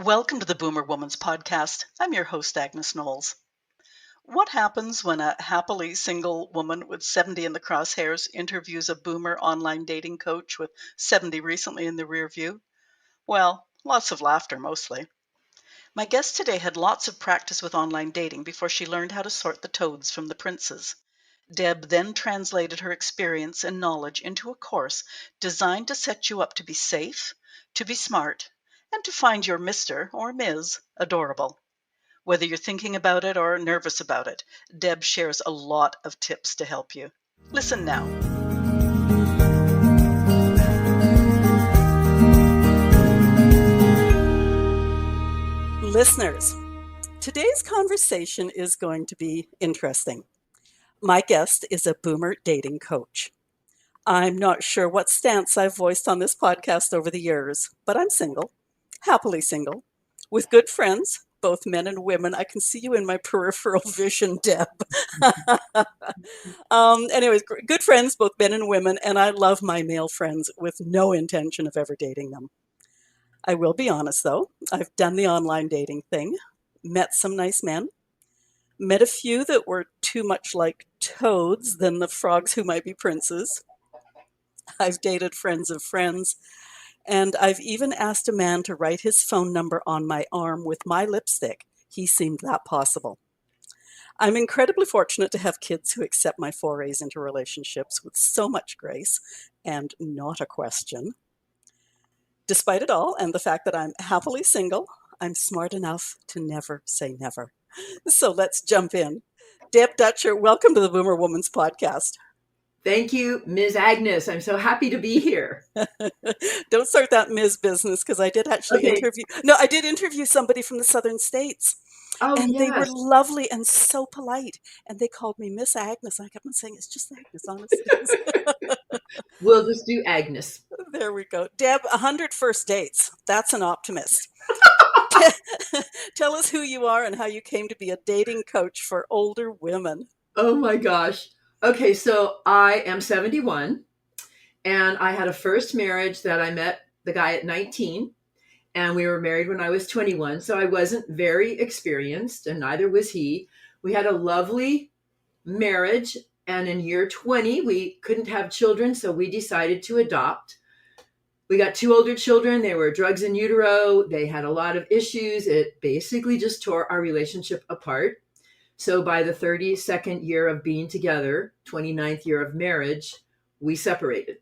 Welcome to the Boomer Woman's Podcast. I'm your host, Agnes Knowles. What happens when a happily single woman with 70 in the crosshairs interviews a boomer online dating coach with 70 recently in the rear view? Well, lots of laughter mostly. My guest today had lots of practice with online dating before she learned how to sort the toads from the princes. Deb then translated her experience and knowledge into a course designed to set you up to be safe, to be smart, and to find your Mr. or Ms. adorable. Whether you're thinking about it or nervous about it, Deb shares a lot of tips to help you. Listen now. Listeners, today's conversation is going to be interesting. My guest is a boomer dating coach. I'm not sure what stance I've voiced on this podcast over the years, but I'm single, happily single, with good friends, both men and women. I can see you in my peripheral vision, Deb. Anyways, good friends, both men and women, and I love my male friends with no intention of ever dating them. I will be honest, though. I've done the online dating thing, met some nice men, met a few that were too much like toads than the frogs who might be princes. I've dated friends of friends, and I've even asked a man to write his phone number on my arm with my lipstick. He seemed that possible. I'm incredibly fortunate to have kids who accept my forays into relationships with so much grace and not a question. Despite it all, and the fact that I'm happily single, I'm smart enough to never say never. So let's jump in. Deb Dutcher, welcome to the Boomer Woman's Podcast. Thank you, Ms. Agnes. I'm so happy to be here. Don't start that Ms. business, because I did actually interview somebody from the southern states. Oh, and yes. They were lovely and so polite. And they called me Miss Agnes. And I kept on saying, it's just Agnes, honestly. We'll just do Agnes. There we go. Deb, 100 first dates. That's an optimist. Tell us who you are and how you came to be a dating coach for older women. Oh my gosh. Okay, so I am 71, and I had a first marriage that I met the guy at 19, and we were married when I was 21, so I wasn't very experienced, and neither was he. We had a lovely marriage, and in year 20, we couldn't have children, so we decided to adopt. We got 2 older children. They were drugs in utero. They had a lot of issues. It basically just tore our relationship apart. So by the 32nd year of being together, 29th year of marriage, we separated.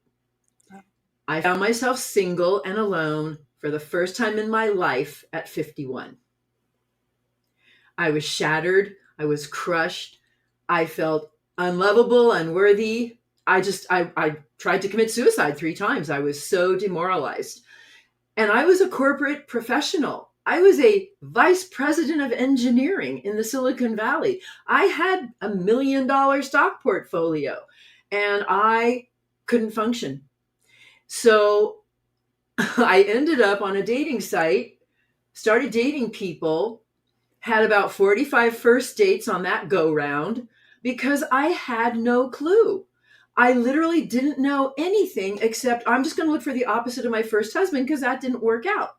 I found myself single and alone for the first time in my life at 51. I was shattered. I was crushed. I felt unlovable, unworthy. I tried to commit suicide 3 times. I was so demoralized. And I was a corporate professional. I was a vice president of engineering in the Silicon Valley. I had $1 million stock portfolio, and I couldn't function. So I ended up on a dating site, started dating people, had about 45 first dates on that go round because I had no clue. I literally didn't know anything except I'm just going to look for the opposite of my first husband because that didn't work out.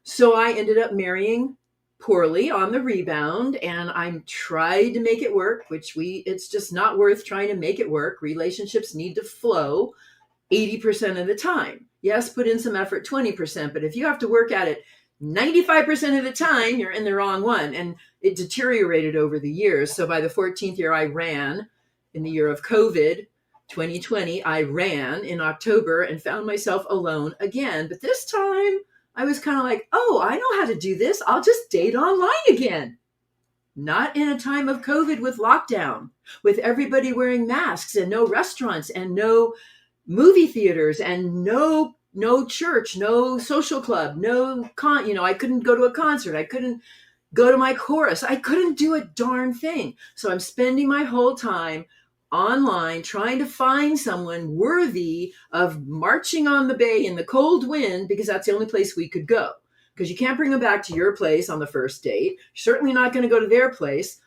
So I ended up marrying poorly on the rebound, and I tried to make it work, it's just not worth trying to make it work. Relationships need to flow 80% of the time. Yes, put in some effort 20%, but if you have to work at it 95% of the time, you're in the wrong one. And it deteriorated over the years. So by the 14th year I ran, in the year of COVID, 2020, I ran in October and found myself alone again. But this time I was kind of like, oh, I know how to do this. I'll just date online again. Not in a time of COVID with lockdown, with everybody wearing masks and no restaurants and no movie theaters and no church, no social club, I couldn't go to a concert. I couldn't go to my chorus. I couldn't do a darn thing. So I'm spending my whole time online trying to find someone worthy of marching on the bay in the cold wind, because that's the only place we could go. Because you can't bring them back to your place on the first date. You're certainly not going to go to their place.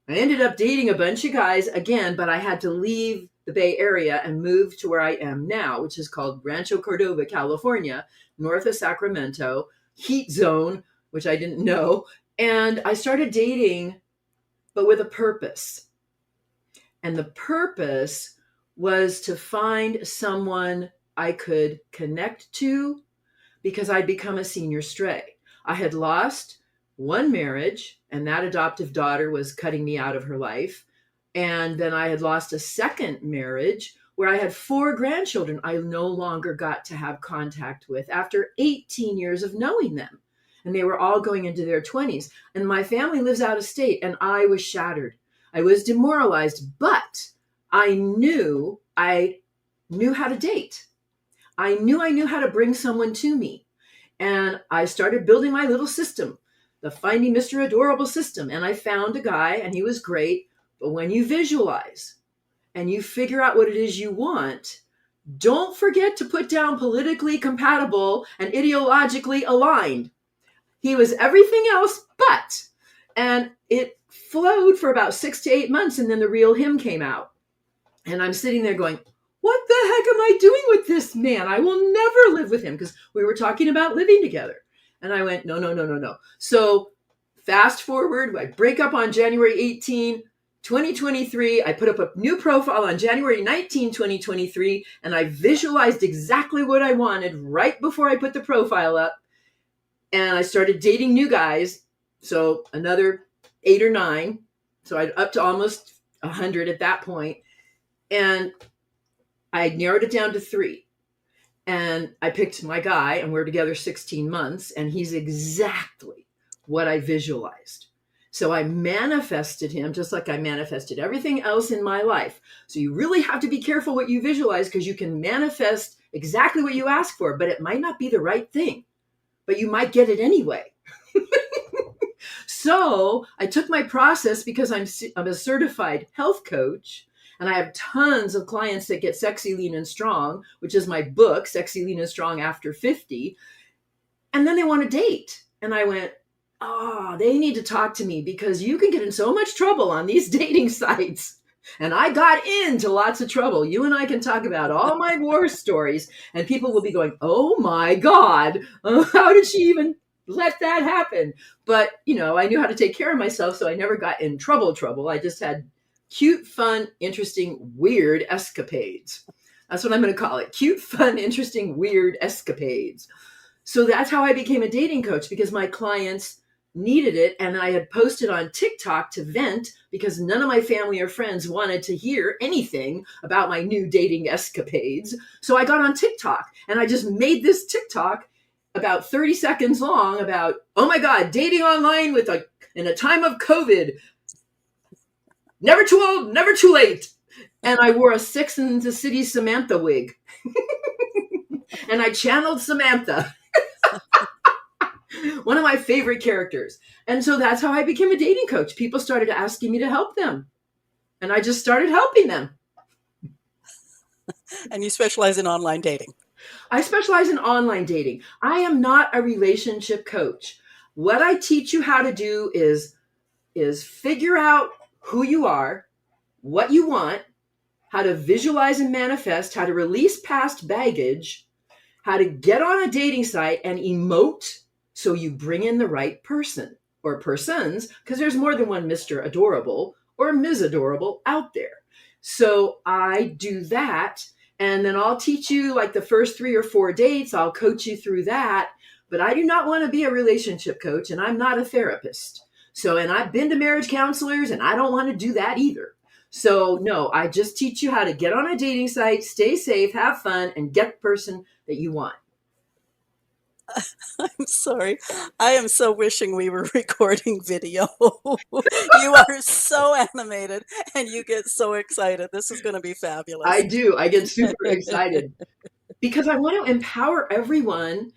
I ended up dating a bunch of guys again, but I had to leave the Bay Area and move to where I am now, which is called Rancho Cordova, California, north of Sacramento, heat zone, which I didn't know. And I started dating, but with a purpose. And the purpose was to find someone I could connect to because I'd become a senior stray. I had lost one marriage, and that adoptive daughter was cutting me out of her life. And then I had lost a second marriage where I had 4 grandchildren I no longer got to have contact with after 18 years of knowing them. And they were all going into their 20s. And my family lives out of state, and I was shattered. I was demoralized, but I knew how to date. I knew how to bring someone to me. And I started building my little system, the Finding Mr. Adorable system. And I found a guy, and he was great. But when you visualize and you figure out what it is you want, don't forget to put down politically compatible and ideologically aligned. He was everything else but. And it flowed for about 6 to 8 months, and then the real him came out. And I'm sitting there going, what the heck am I doing with this man? I will never live with him, because we were talking about living together. And I went, no. So fast forward, I break up on January 18, 2023. I put up a new profile on January 19, 2023, and I visualized exactly what I wanted right before I put the profile up. And I started dating new guys. So another 8 or 9. So I'd up to almost 100 at that point. And I narrowed it down to 3. And I picked my guy, and we're together 16 months. And he's exactly what I visualized. So I manifested him just like I manifested everything else in my life. So you really have to be careful what you visualize, because you can manifest exactly what you ask for, but it might not be the right thing, but you might get it anyway. So I took my process, because I'm a certified health coach, and I have tons of clients that get Sexy, Lean, and Strong, which is my book, Sexy, Lean, and Strong After 50. And then they want to date. And I went, they need to talk to me, because you can get in so much trouble on these dating sites. And I got into lots of trouble. You and I can talk about all my war stories, and people will be going, oh my God, how did she even let that happen? But, I knew how to take care of myself, so I never got in trouble. I just had cute, fun, interesting, weird escapades. That's what I'm going to call it. Cute, fun, interesting, weird escapades. So that's how I became a dating coach, because my clients needed it. And I had posted on TikTok to vent, because none of my family or friends wanted to hear anything about my new dating escapades. So I got on TikTok, and I just made this TikTok about 30 seconds long about, oh my God, dating online in a time of COVID. Never too old, never too late. And I wore a Sex and the City Samantha wig. And I channeled Samantha. One of my favorite characters. And so that's how I became a dating coach. People started asking me to help them. And I just started helping them. And you specialize in online dating. I specialize in online dating. I am not a relationship coach. What I teach you how to do is figure out who you are, what you want, how to visualize and manifest, how to release past baggage, how to get on a dating site and emote so you bring in the right person or persons, because there's more than one Mr. Adorable or Ms. Adorable out there. So I do that, and then I'll teach you like the first 3 or 4 dates. I'll coach you through that, but I do not want to be a relationship coach, and I'm not a therapist. So, and I've been to marriage counselors, and I don't want to do that either. So no, I just teach you how to get on a dating site, stay safe, have fun, and get the person that you want. I'm sorry. I am so wishing we were recording video. You are so animated, and you get so excited. This is going to be fabulous. I do. I get super excited because I want to empower everyone.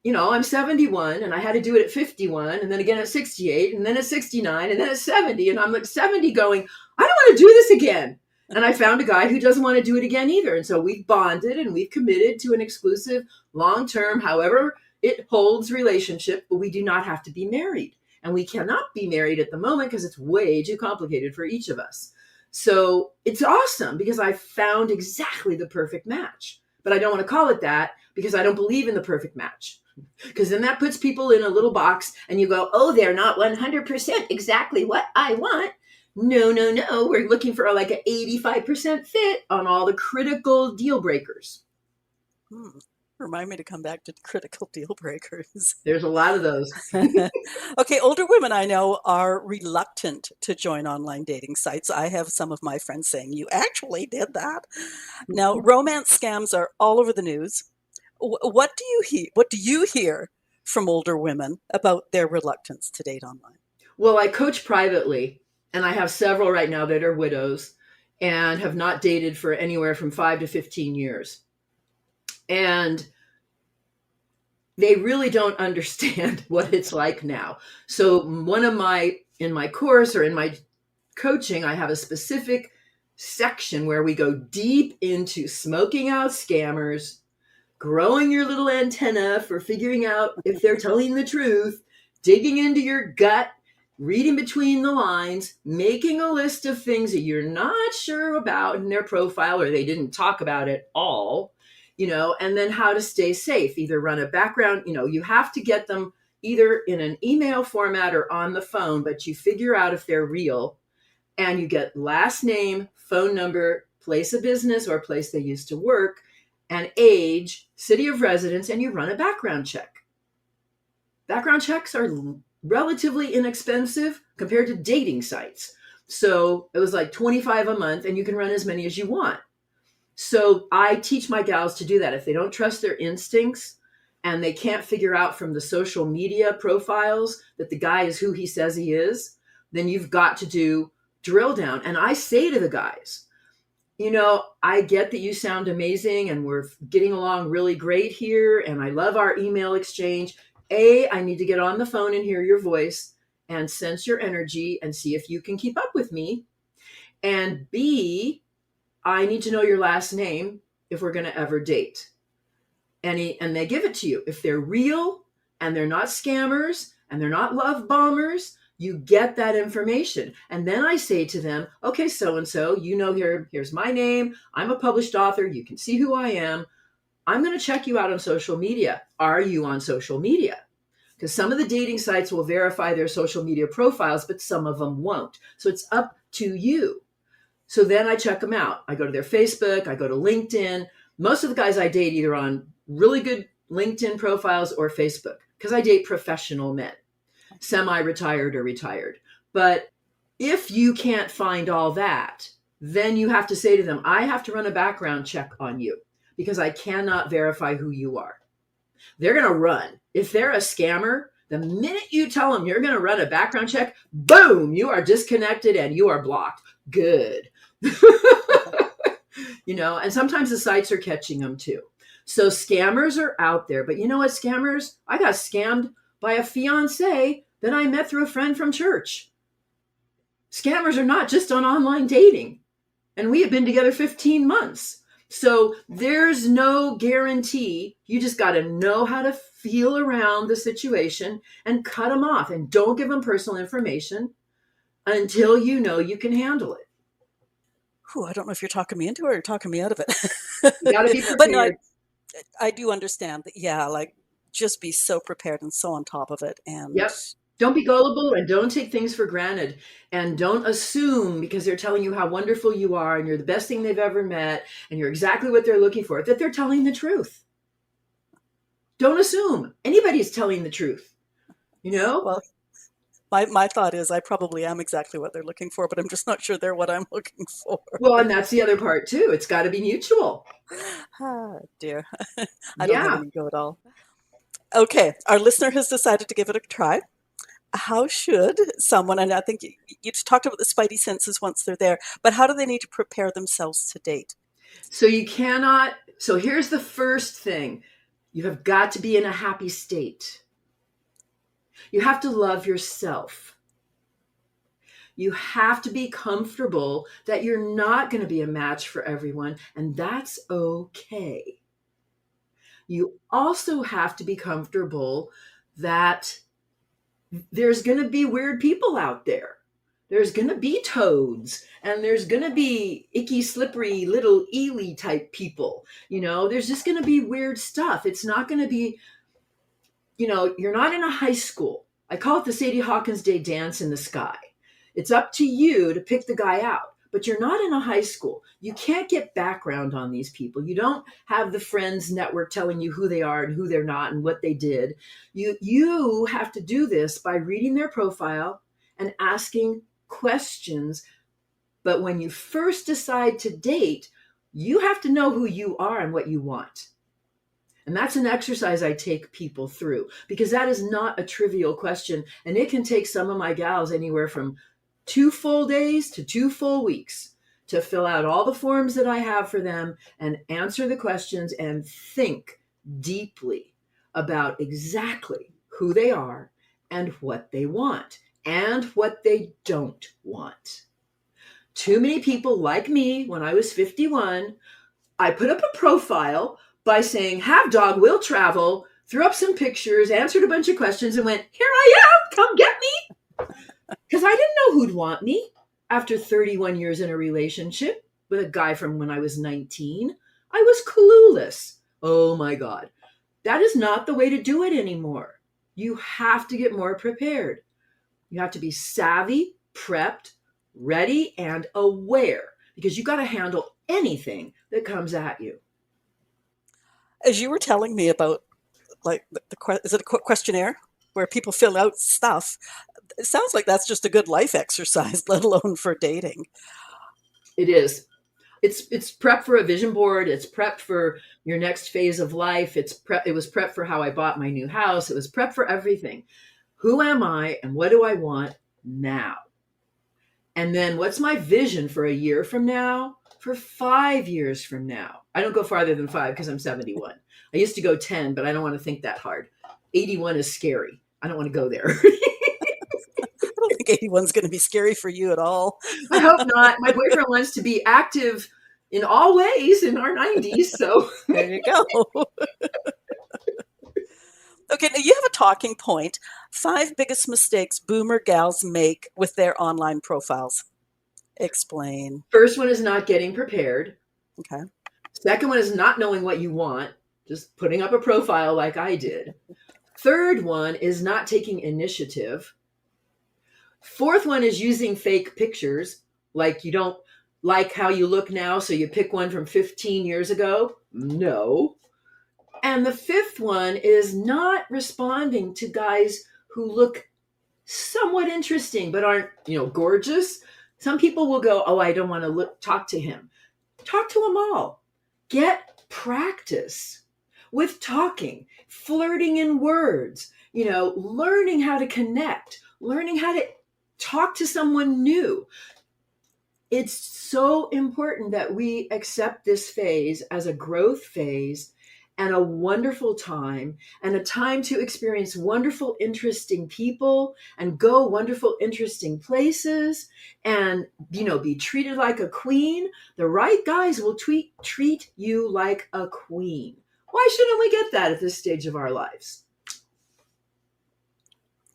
I'm 71, and I had to do it at 51, and then again at 68, and then at 69, and then at 70. And I'm at 70 going, I don't want to do this again. And I found a guy who doesn't want to do it again either. And so we've bonded, and we've committed to an exclusive, long-term, however it holds, relationship, but we do not have to be married. And we cannot be married at the moment because it's way too complicated for each of us. So it's awesome because I found exactly the perfect match. But I don't want to call it that because I don't believe in the perfect match. Because then that puts people in a little box and you go, oh, they're not 100% exactly what I want. No, no, no. We're looking for like an 85% fit on all the critical deal breakers. Hmm. Remind me to come back to critical deal breakers. There's a lot of those. Okay, older women I know are reluctant to join online dating sites. I have some of my friends saying, "You actually did that." Now, romance scams are all over the news. What do you hear from older women about their reluctance to date online? Well, I coach privately, and I have several right now that are widows and have not dated for anywhere from 5 to 15 years. And they really don't understand what it's like now. So in my course or in my coaching, I have a specific section where we go deep into smoking out scammers, growing your little antenna for figuring out if they're telling the truth, digging into your gut, reading between the lines, making a list of things that you're not sure about in their profile or they didn't talk about at all, and then how to stay safe. Either run a background, you have to get them either in an email format or on the phone, but you figure out if they're real and you get last name, phone number, place of business or place they used to work, and age, city of residence, and you run a background check. Background checks are relatively inexpensive compared to dating sites. So it was like $25 a month, and you can run as many as you want. So I teach my gals to do that. If they don't trust their instincts and they can't figure out from the social media profiles that the guy is who he says he is, then you've got to do drill down. And I say to the guys, I get that you sound amazing and we're getting along really great here. And I love our email exchange. I need to get on the phone and hear your voice and sense your energy and see if you can keep up with me. And B, I need to know your last name if we're going to ever date. And they give it to you. If they're real and they're not scammers and they're not love bombers, you get that information. And then I say to them, okay, so-and-so, here's my name. I'm a published author. You can see who I am. I'm going to check you out on social media. Are you on social media? Because some of the dating sites will verify their social media profiles, but some of them won't. So it's up to you. So then I check them out. I go to their Facebook. I go to LinkedIn. Most of the guys I date either on really good LinkedIn profiles or Facebook because I date professional men, semi-retired or retired. But if you can't find all that, then you have to say to them, I have to run a background check on you because I cannot verify who you are. They're going to run. If they're a scammer, the minute you tell them you're going to run a background check, boom, you are disconnected and you are blocked. Good. And sometimes the sites are catching them too. So scammers are out there. But you know what, scammers? I got scammed by a fiance that I met through a friend from church. Scammers are not just on online dating. And we have been together 15 months. So there's no guarantee. You just got to know how to feel around the situation and cut them off. And don't give them personal information until you know you can handle it. Whew, I don't know if you're talking me into it or you're talking me out of it. You got to be But no, prepared. I do understand that, yeah, like just be so prepared and so on top of it. And Yep. Don't be gullible and don't take things for granted. And don't assume because they're telling you how wonderful you are and you're the best thing they've ever met and you're exactly what they're looking for, that they're telling the truth. Don't assume anybody's telling the truth. well, my thought is I probably am exactly what they're looking for, but I'm just not sure they're what I'm looking for. Well, and that's the other part too. It's got to be mutual. Ah, dear. I don't have Yeah. any ego at all. Okay, our listener has decided to give it a try. How should someone, and I think you talked about the spidey senses once they're there, but how do they need to prepare themselves to date? So here's the first thing. You have got to be in a happy state. You have to love yourself. You have to be comfortable that you're not going to be a match for everyone, and that's okay. You also have to be comfortable that there's going to be weird people out there. There's going to be toads and there's going to be icky, slippery little eel type people. There's just going to be weird stuff. It's not going to be you're not in a high school. I call it the Sadie Hawkins Day dance in the sky. It's up to you to pick the guy out, but you're not in a high school. You can't get background on these people. You don't have the friends network telling you who they are and who they're not and what they did. You have to do this by reading their profile and asking questions. But when you first decide to date, you have to know who you are and what you want. And that's an exercise I take people through, because that is not a trivial question. And it can take some of my gals anywhere from 2 full days to 2 full weeks to fill out all the forms that I have for them and answer the questions and think deeply about exactly who they are and what they want and what they don't want. Too many people like me, when I was 51, I put up a profile by saying, have dog, will travel, threw up some pictures, answered a bunch of questions, and went, here I am, come get me. Because I didn't know who'd want me after 31 years in a relationship with a guy from when I was 19. I was clueless. Oh my God. That is not the way to do it anymore. You have to get more prepared. You have to be savvy, prepped, ready, and aware, because you got to handle anything that comes at you. As you were telling me about, like, is it a questionnaire where people fill out stuff? It sounds like that's just a good life exercise, let alone for dating. It is. It's prep for a vision board. It's prep for your next phase of life. It was prep for how I bought my new house. It was prep for everything. Who am I and what do I want now? And then what's my vision for a year from now? For 5 years from now? I don't go farther than 5 because I'm 71. I used to go 10, but I don't want to think that hard. 81 is scary. I don't want to go there. I don't think 81 is going to be scary for you at all. I hope not. My boyfriend wants to be active in all ways in our 90s. So there you go. Okay, now you have a talking point. 5 biggest mistakes boomer gals make with their online profiles. Explain. First one is not getting prepared. Okay. Second one is not knowing what you want, just putting up a profile like I did. Third one is not taking initiative. Fourth one is using fake pictures, like you don't like how you look now, so you pick one from 15 years ago. No. And the fifth one is not responding to guys who look somewhat interesting but aren't, gorgeous. Some people will go, oh, I don't want to talk to him. Talk to them all. Get practice with talking, flirting in words, learning how to connect, learning how to talk to someone new. It's so important that we accept this phase as a growth phase and a wonderful time, and a time to experience wonderful, interesting people and go wonderful, interesting places and, be treated like a queen. The right guys will treat you like a queen. Why shouldn't we get that at this stage of our lives?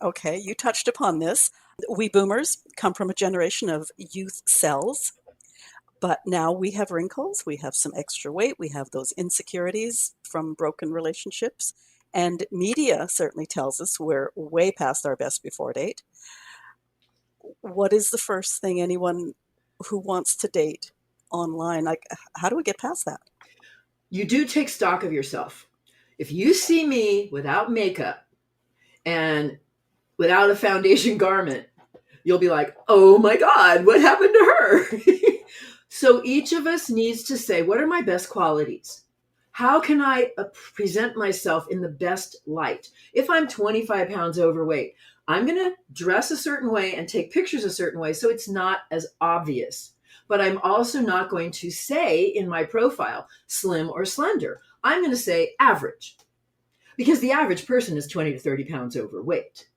Okay, you touched upon this. We boomers come from a generation of youth cells, but now we have wrinkles, we have some extra weight, we have those insecurities from broken relationships, and media certainly tells us we're way past our best before date. What is the first thing anyone who wants to date online, how do we get past that? You do take stock of yourself. If you see me without makeup and without a foundation garment, you'll be like, oh my God, what happened to her? So each of us needs to say, what are my best qualities? How can I present myself in the best light? If I'm 25 pounds overweight, I'm going to dress a certain way and take pictures a certain way so it's not as obvious. But I'm also not going to say in my profile, slim or slender. I'm going to say average, because the average person is 20 to 30 pounds overweight.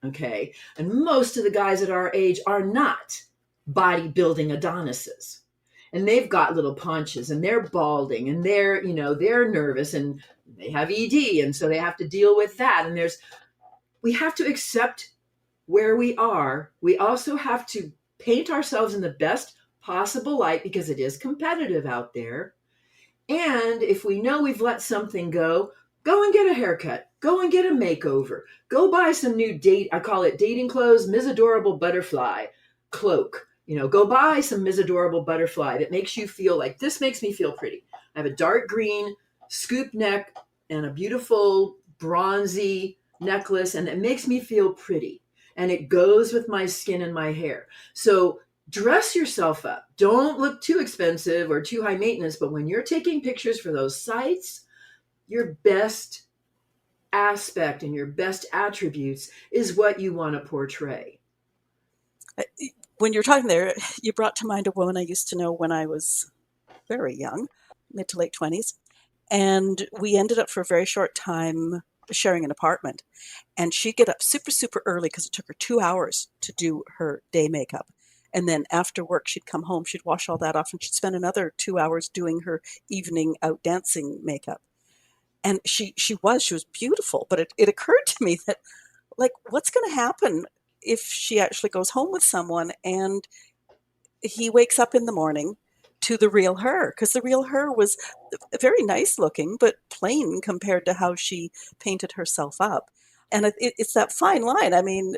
Okay. And most of the guys at our age are not bodybuilding Adonises. And they've got little paunches and they're balding and they're nervous and they have ED. And so they have to deal with that. And we have to accept where we are. We also have to paint ourselves in the best possible light, because it is competitive out there. And if we know we've let something go, Go and get a haircut. Go and get a makeover. Go buy some new I call it dating clothes, Ms. Adorable Butterfly cloak. Go buy some Ms. Adorable Butterfly that makes you feel like, this makes me feel pretty. I have a dark green scoop neck and a beautiful bronzy necklace, and it makes me feel pretty. And it goes with my skin and my hair. So dress yourself up. Don't look too expensive or too high maintenance, but when you're taking pictures for those sites, your best aspect and your best attributes is what you want to portray. When you're talking there, you brought to mind a woman I used to know when I was very young, mid to late 20s. And we ended up for a very short time sharing an apartment. And she'd get up super, super early because it took her 2 hours to do her day makeup. And then after work, she'd come home, she'd wash all that off, and she'd spend another 2 hours doing her evening out dancing makeup. And she was beautiful, but it occurred to me that, like, what's going to happen if she actually goes home with someone and he wakes up in the morning to the real her? Because the real her was very nice looking, but plain compared to how she painted herself up. And it's that fine line. I mean,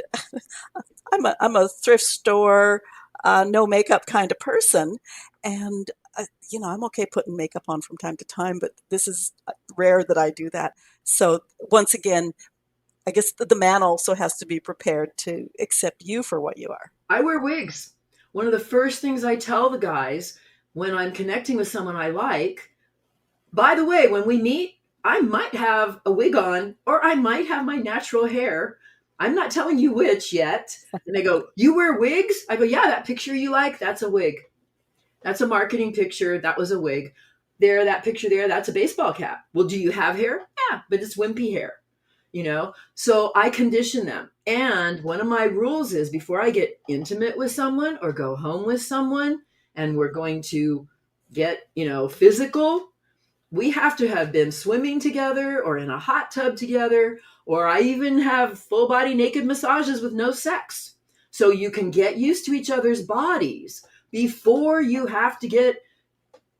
I'm a thrift store, no makeup kind of person, and I'm okay putting makeup on from time to time, but this is rare that I do that. So once again, I guess the man also has to be prepared to accept you for what you are. I wear wigs. One of the first things I tell the guys when I'm connecting with someone I like, by the way, when we meet, I might have a wig on or I might have my natural hair. I'm not telling you which yet. And they go, you wear wigs? I go, yeah, that picture you like, that's a wig. That's a marketing picture. That was a wig. There, that picture there, that's a baseball cap. Well, do you have hair? Yeah, but it's wimpy hair. So I condition them. And one of my rules is, before I get intimate with someone or go home with someone and we're going to get, physical, we have to have been swimming together or in a hot tub together, or I even have full body naked massages with no sex. So you can get used to each other's bodies before you have to get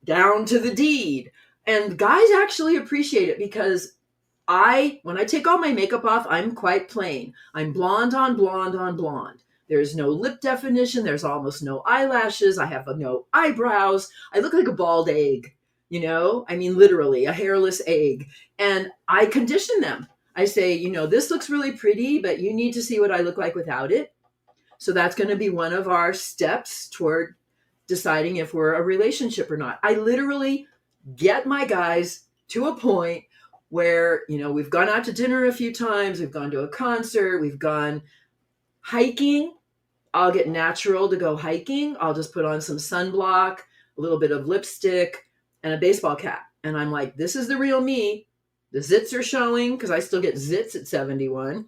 down to the deed. And guys actually appreciate it, because when I take all my makeup off, I'm quite plain. I'm blonde on blonde on blonde. There's no lip definition. There's almost no eyelashes. I have no eyebrows. I look like a bald egg, I mean, literally a hairless egg. And I condition them. I say, this looks really pretty, but you need to see what I look like without it. So that's going to be one of our steps toward deciding if we're a relationship or not. I literally get my guys to a point where, we've gone out to dinner a few times, we've gone to a concert, we've gone hiking. I'll get natural to go hiking. I'll just put on some sunblock, a little bit of lipstick, and a baseball cap. And I'm like, this is the real me. The zits are showing, because I still get zits at 71,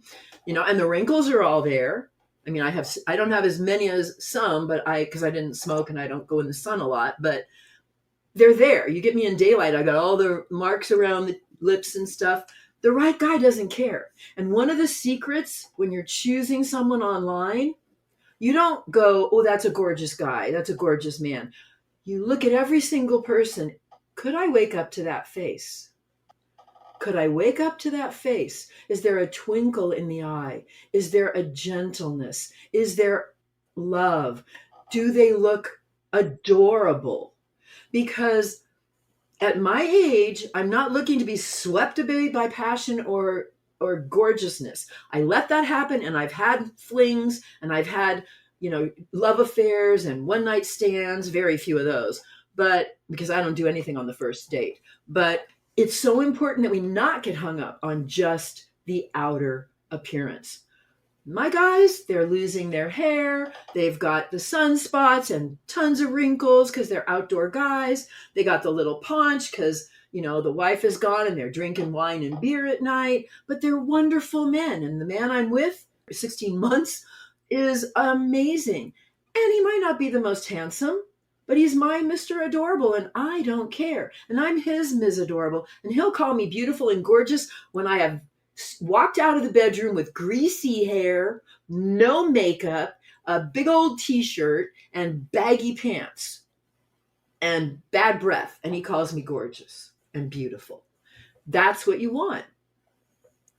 and the wrinkles are all there. I mean, I don't have as many as some, but because I didn't smoke and I don't go in the sun a lot, but they're there. You get me in daylight, I got all the marks around the lips and stuff. The right guy doesn't care. And one of the secrets when you're choosing someone online, you don't go, oh, that's a gorgeous guy, that's a gorgeous man. You look at every single person. Could I wake up to that face? Could I wake up to that face? Is there a twinkle in the eye? Is there a gentleness? Is there love? Do they look adorable? Because at my age, I'm not looking to be swept away by passion or gorgeousness. I let that happen, and I've had flings, and I've had, love affairs and one night stands, very few of those, but because I don't do anything on the first date. But it's so important that we not get hung up on just the outer appearance. My guys, they're losing their hair. They've got the sunspots and tons of wrinkles because they're outdoor guys. They got the little paunch because, the wife is gone and they're drinking wine and beer at night. But they're wonderful men. And the man I'm with for 16 months is amazing. And he might not be the most handsome, but he's my Mr. Adorable, and I don't care. And I'm his Ms. Adorable. And he'll call me beautiful and gorgeous when I have walked out of the bedroom with greasy hair, no makeup, a big old t-shirt, and baggy pants, and bad breath. And he calls me gorgeous and beautiful. that's what you want.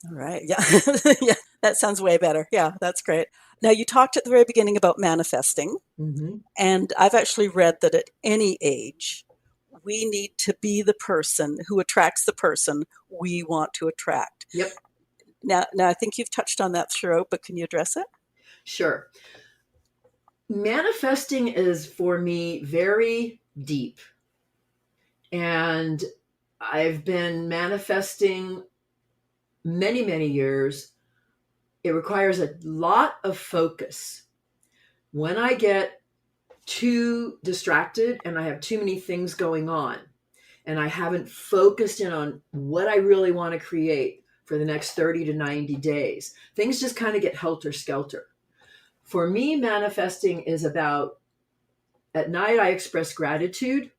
All right. Yeah. Yeah. That sounds way better. Yeah, that's great. Now, you talked at the very beginning about manifesting, Hmm. and I've actually read that at any age, we need to be the person who attracts the person we want to attract. Yep, Now I think you've touched on that throughout, but can you address it? sure. Manifesting is for me very deep. And I've been manifesting many, many years. It requires a lot of focus. When I get too distracted and I have too many things going on, and I haven't focused in on what I really want to create for the next 30 to 90 days, things just kind of get helter skelter. For me, manifesting is about at night, I express gratitude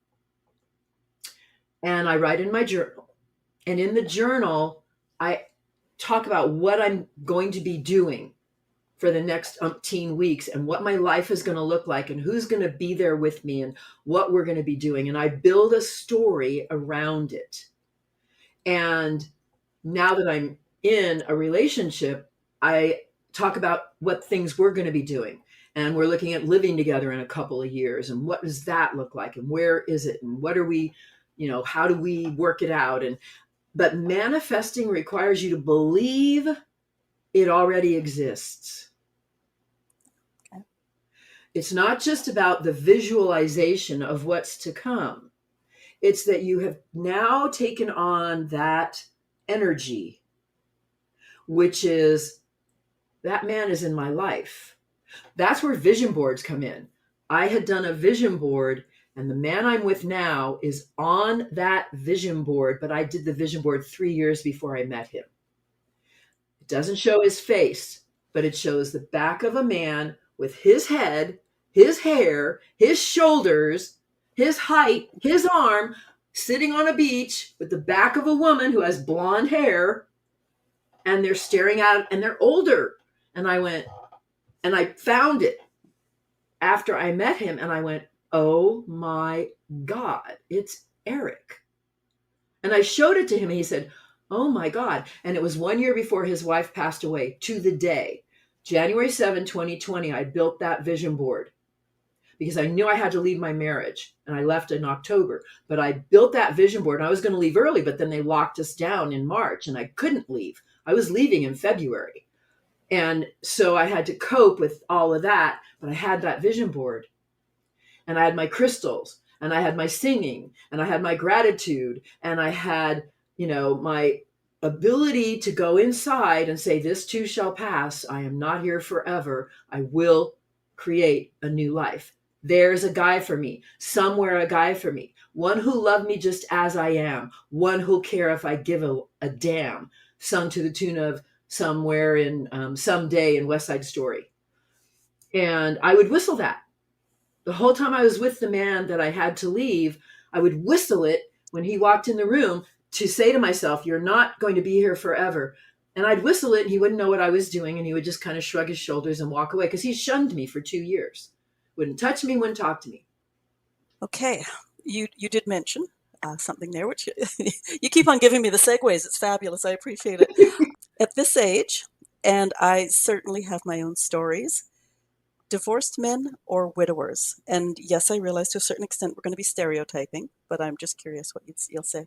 and I write in my journal. And in the journal, I talk about what I'm going to be doing for the next umpteen weeks and what my life is going to look like and who's going to be there with me and what we're going to be doing. And I build a story around it. And now that I'm in a relationship, I talk about what things we're going to be doing. And we're looking at living together in a couple of years. And what does that look like? And where is it? And what are we, how do we work it out? But manifesting requires you to believe it already exists. Okay. It's not just about the visualization of what's to come. It's that you have now taken on that energy, which is that man is in my life. That's where vision boards come in. I had done a vision board, and the man I'm with now is on that vision board, but I did the vision board 3 years before I met him. It doesn't show his face, but it shows the back of a man with his head, his hair, his shoulders, his height, his arm, sitting on a beach with the back of a woman who has blonde hair, and they're staring at, and they're older. And I found it after I met him, and I went, oh my God, it's Eric. And I showed it to him, and he said, oh my God. And it was 1 year before his wife passed away, to the day. January 7, 2020, I built that vision board because I knew I had to leave my marriage, and I left in October. But I built that vision board, and I was going to leave early, but then they locked us down in March, and I couldn't leave. I was leaving in February. And so I had to cope with all of that, but I had that vision board, and I had my crystals, and I had my singing, and I had my gratitude, and I had, my ability to go inside and say, this too shall pass. I am not here forever. I will create a new life. There's a guy for me, somewhere a guy for me, one who loved me just as I am, one who'll care if I give a damn, sung to the tune of Somewhere in Someday in West Side Story. And I would whistle that. The whole time I was with the man that I had to leave, I would whistle it when he walked in the room to say to myself, you're not going to be here forever. And I'd whistle it and he wouldn't know what I was doing. And he would just kind of shrug his shoulders and walk away because he shunned me for 2 years. Wouldn't touch me, wouldn't talk to me. Okay. You did mention something there, which you keep on giving me the segues. It's fabulous. I appreciate it. At this age, and I certainly have my own stories, divorced men or widowers? And yes, I realize to a certain extent we're going to be stereotyping, but I'm just curious what you'll say.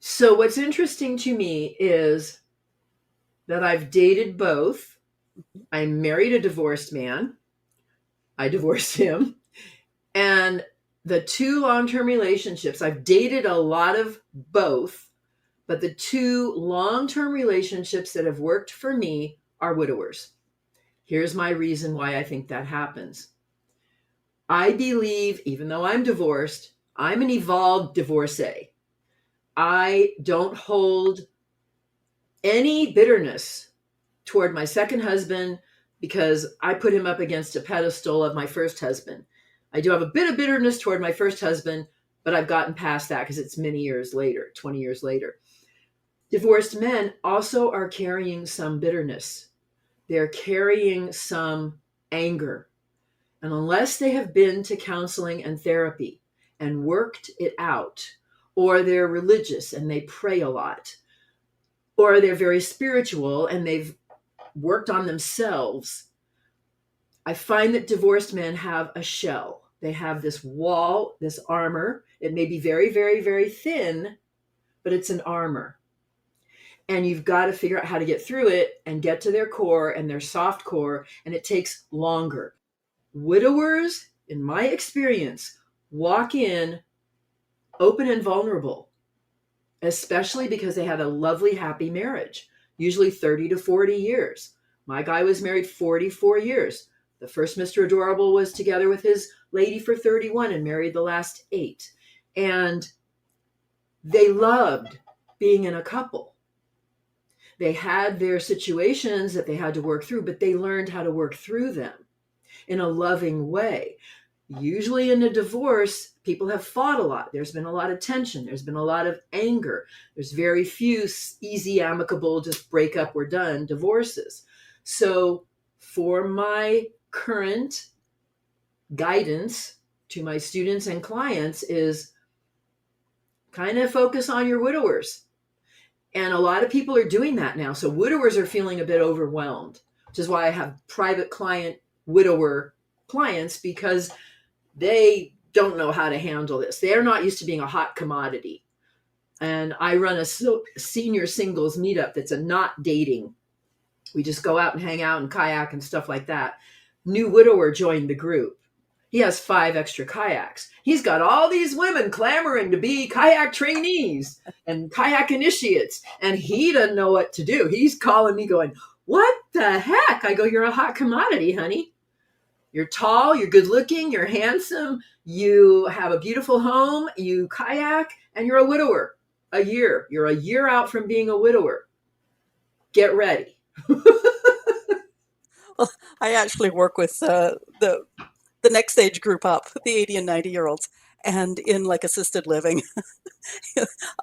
So what's interesting to me is that I've dated both. I married a divorced man. I divorced him. And the two long-term relationships, I've dated a lot of both, but the two long-term relationships that have worked for me are widowers. Here's my reason why I think that happens. I believe, even though I'm divorced, I'm an evolved divorcee. I don't hold any bitterness toward my second husband because I put him up against a pedestal of my first husband. I do have a bit of bitterness toward my first husband, but I've gotten past that because it's many years later, 20 years later. Divorced men also are carrying some bitterness. They're carrying some anger. And unless they have been to counseling and therapy and worked it out, or they're religious and they pray a lot, or they're very spiritual and they've worked on themselves. I find that divorced men have a shell. They have this wall, this armor. It may be very, very, very thin, but it's an armor. And you've got to figure out how to get through it and get to their core and their soft core. And it takes longer. Widowers, in my experience, walk in open and vulnerable, especially because they had a lovely, happy marriage, usually 30 to 40 years. My guy was married 44 years. The first Mr. Adorable was together with his lady for 31 and married the last 8. And they loved being in a couple. They had their situations that they had to work through, but they learned how to work through them in a loving way. Usually in a divorce, people have fought a lot. There's been a lot of tension. There's been a lot of anger. There's very few easy, amicable, just break up, we're done divorces. So for my current guidance to my students and clients is kind of focus on your widowers. And a lot of people are doing that now. So widowers are feeling a bit overwhelmed, which is why I have private client widower clients, because they don't know how to handle this. They're not used to being a hot commodity. And I run a senior singles meetup that's a not dating. We just go out and hang out and kayak and stuff like that. New widower joined the group. He has 5 extra kayaks. He's got all these women clamoring to be kayak trainees and kayak initiates, and he doesn't know what to do. He's calling me going, what the heck? I go, you're a hot commodity, honey. You're tall, you're good looking, you're handsome, you have a beautiful home, you kayak, and you're a widower. You're a year out from being a widower. Get ready. Well, I actually work with the next age group up, the 80 and 90-year-olds, and in like assisted living,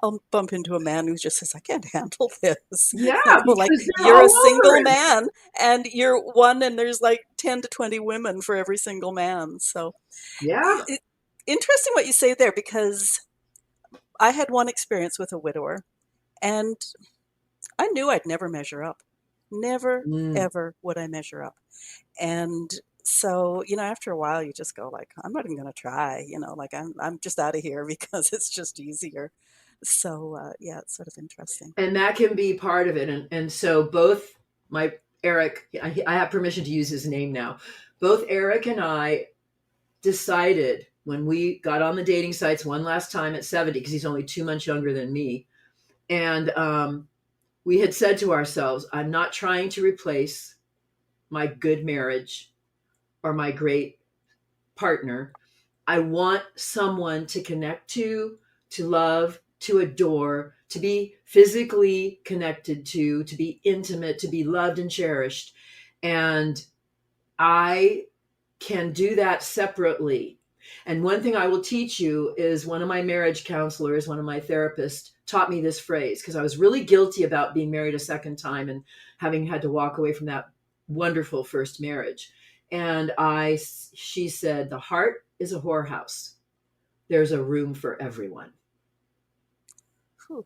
I'll bump into a man who just says, I can't handle this. Yeah, I go like, because they're you're a all over single it. man and you're one, and there's like 10 to 20 women for every single man. So Yeah. interesting what you say there, because I had one experience with a widower and I knew I'd never measure up. Never, Mm. ever would I measure up. And so, after a while you just go like, I'm not even going to try, like I'm just out of here because it's just easier. So, yeah, it's sort of interesting. And that can be part of it. And so both my Eric, I have permission to use his name now. Both Eric and I decided when we got on the dating sites one last time at 70, because he's only 2 months younger than me. And we had said to ourselves, I'm not trying to replace my good marriage or my great partner. I want someone to connect to love, to adore, to be physically connected to be intimate, to be loved and cherished. And I can do that separately. And one thing I will teach you is, one of my marriage counselors, one of my therapists, taught me this phrase, because I was really guilty about being married a second time and having had to walk away from that wonderful first marriage. And she said, the heart is a whorehouse. There's a room for everyone. Whew.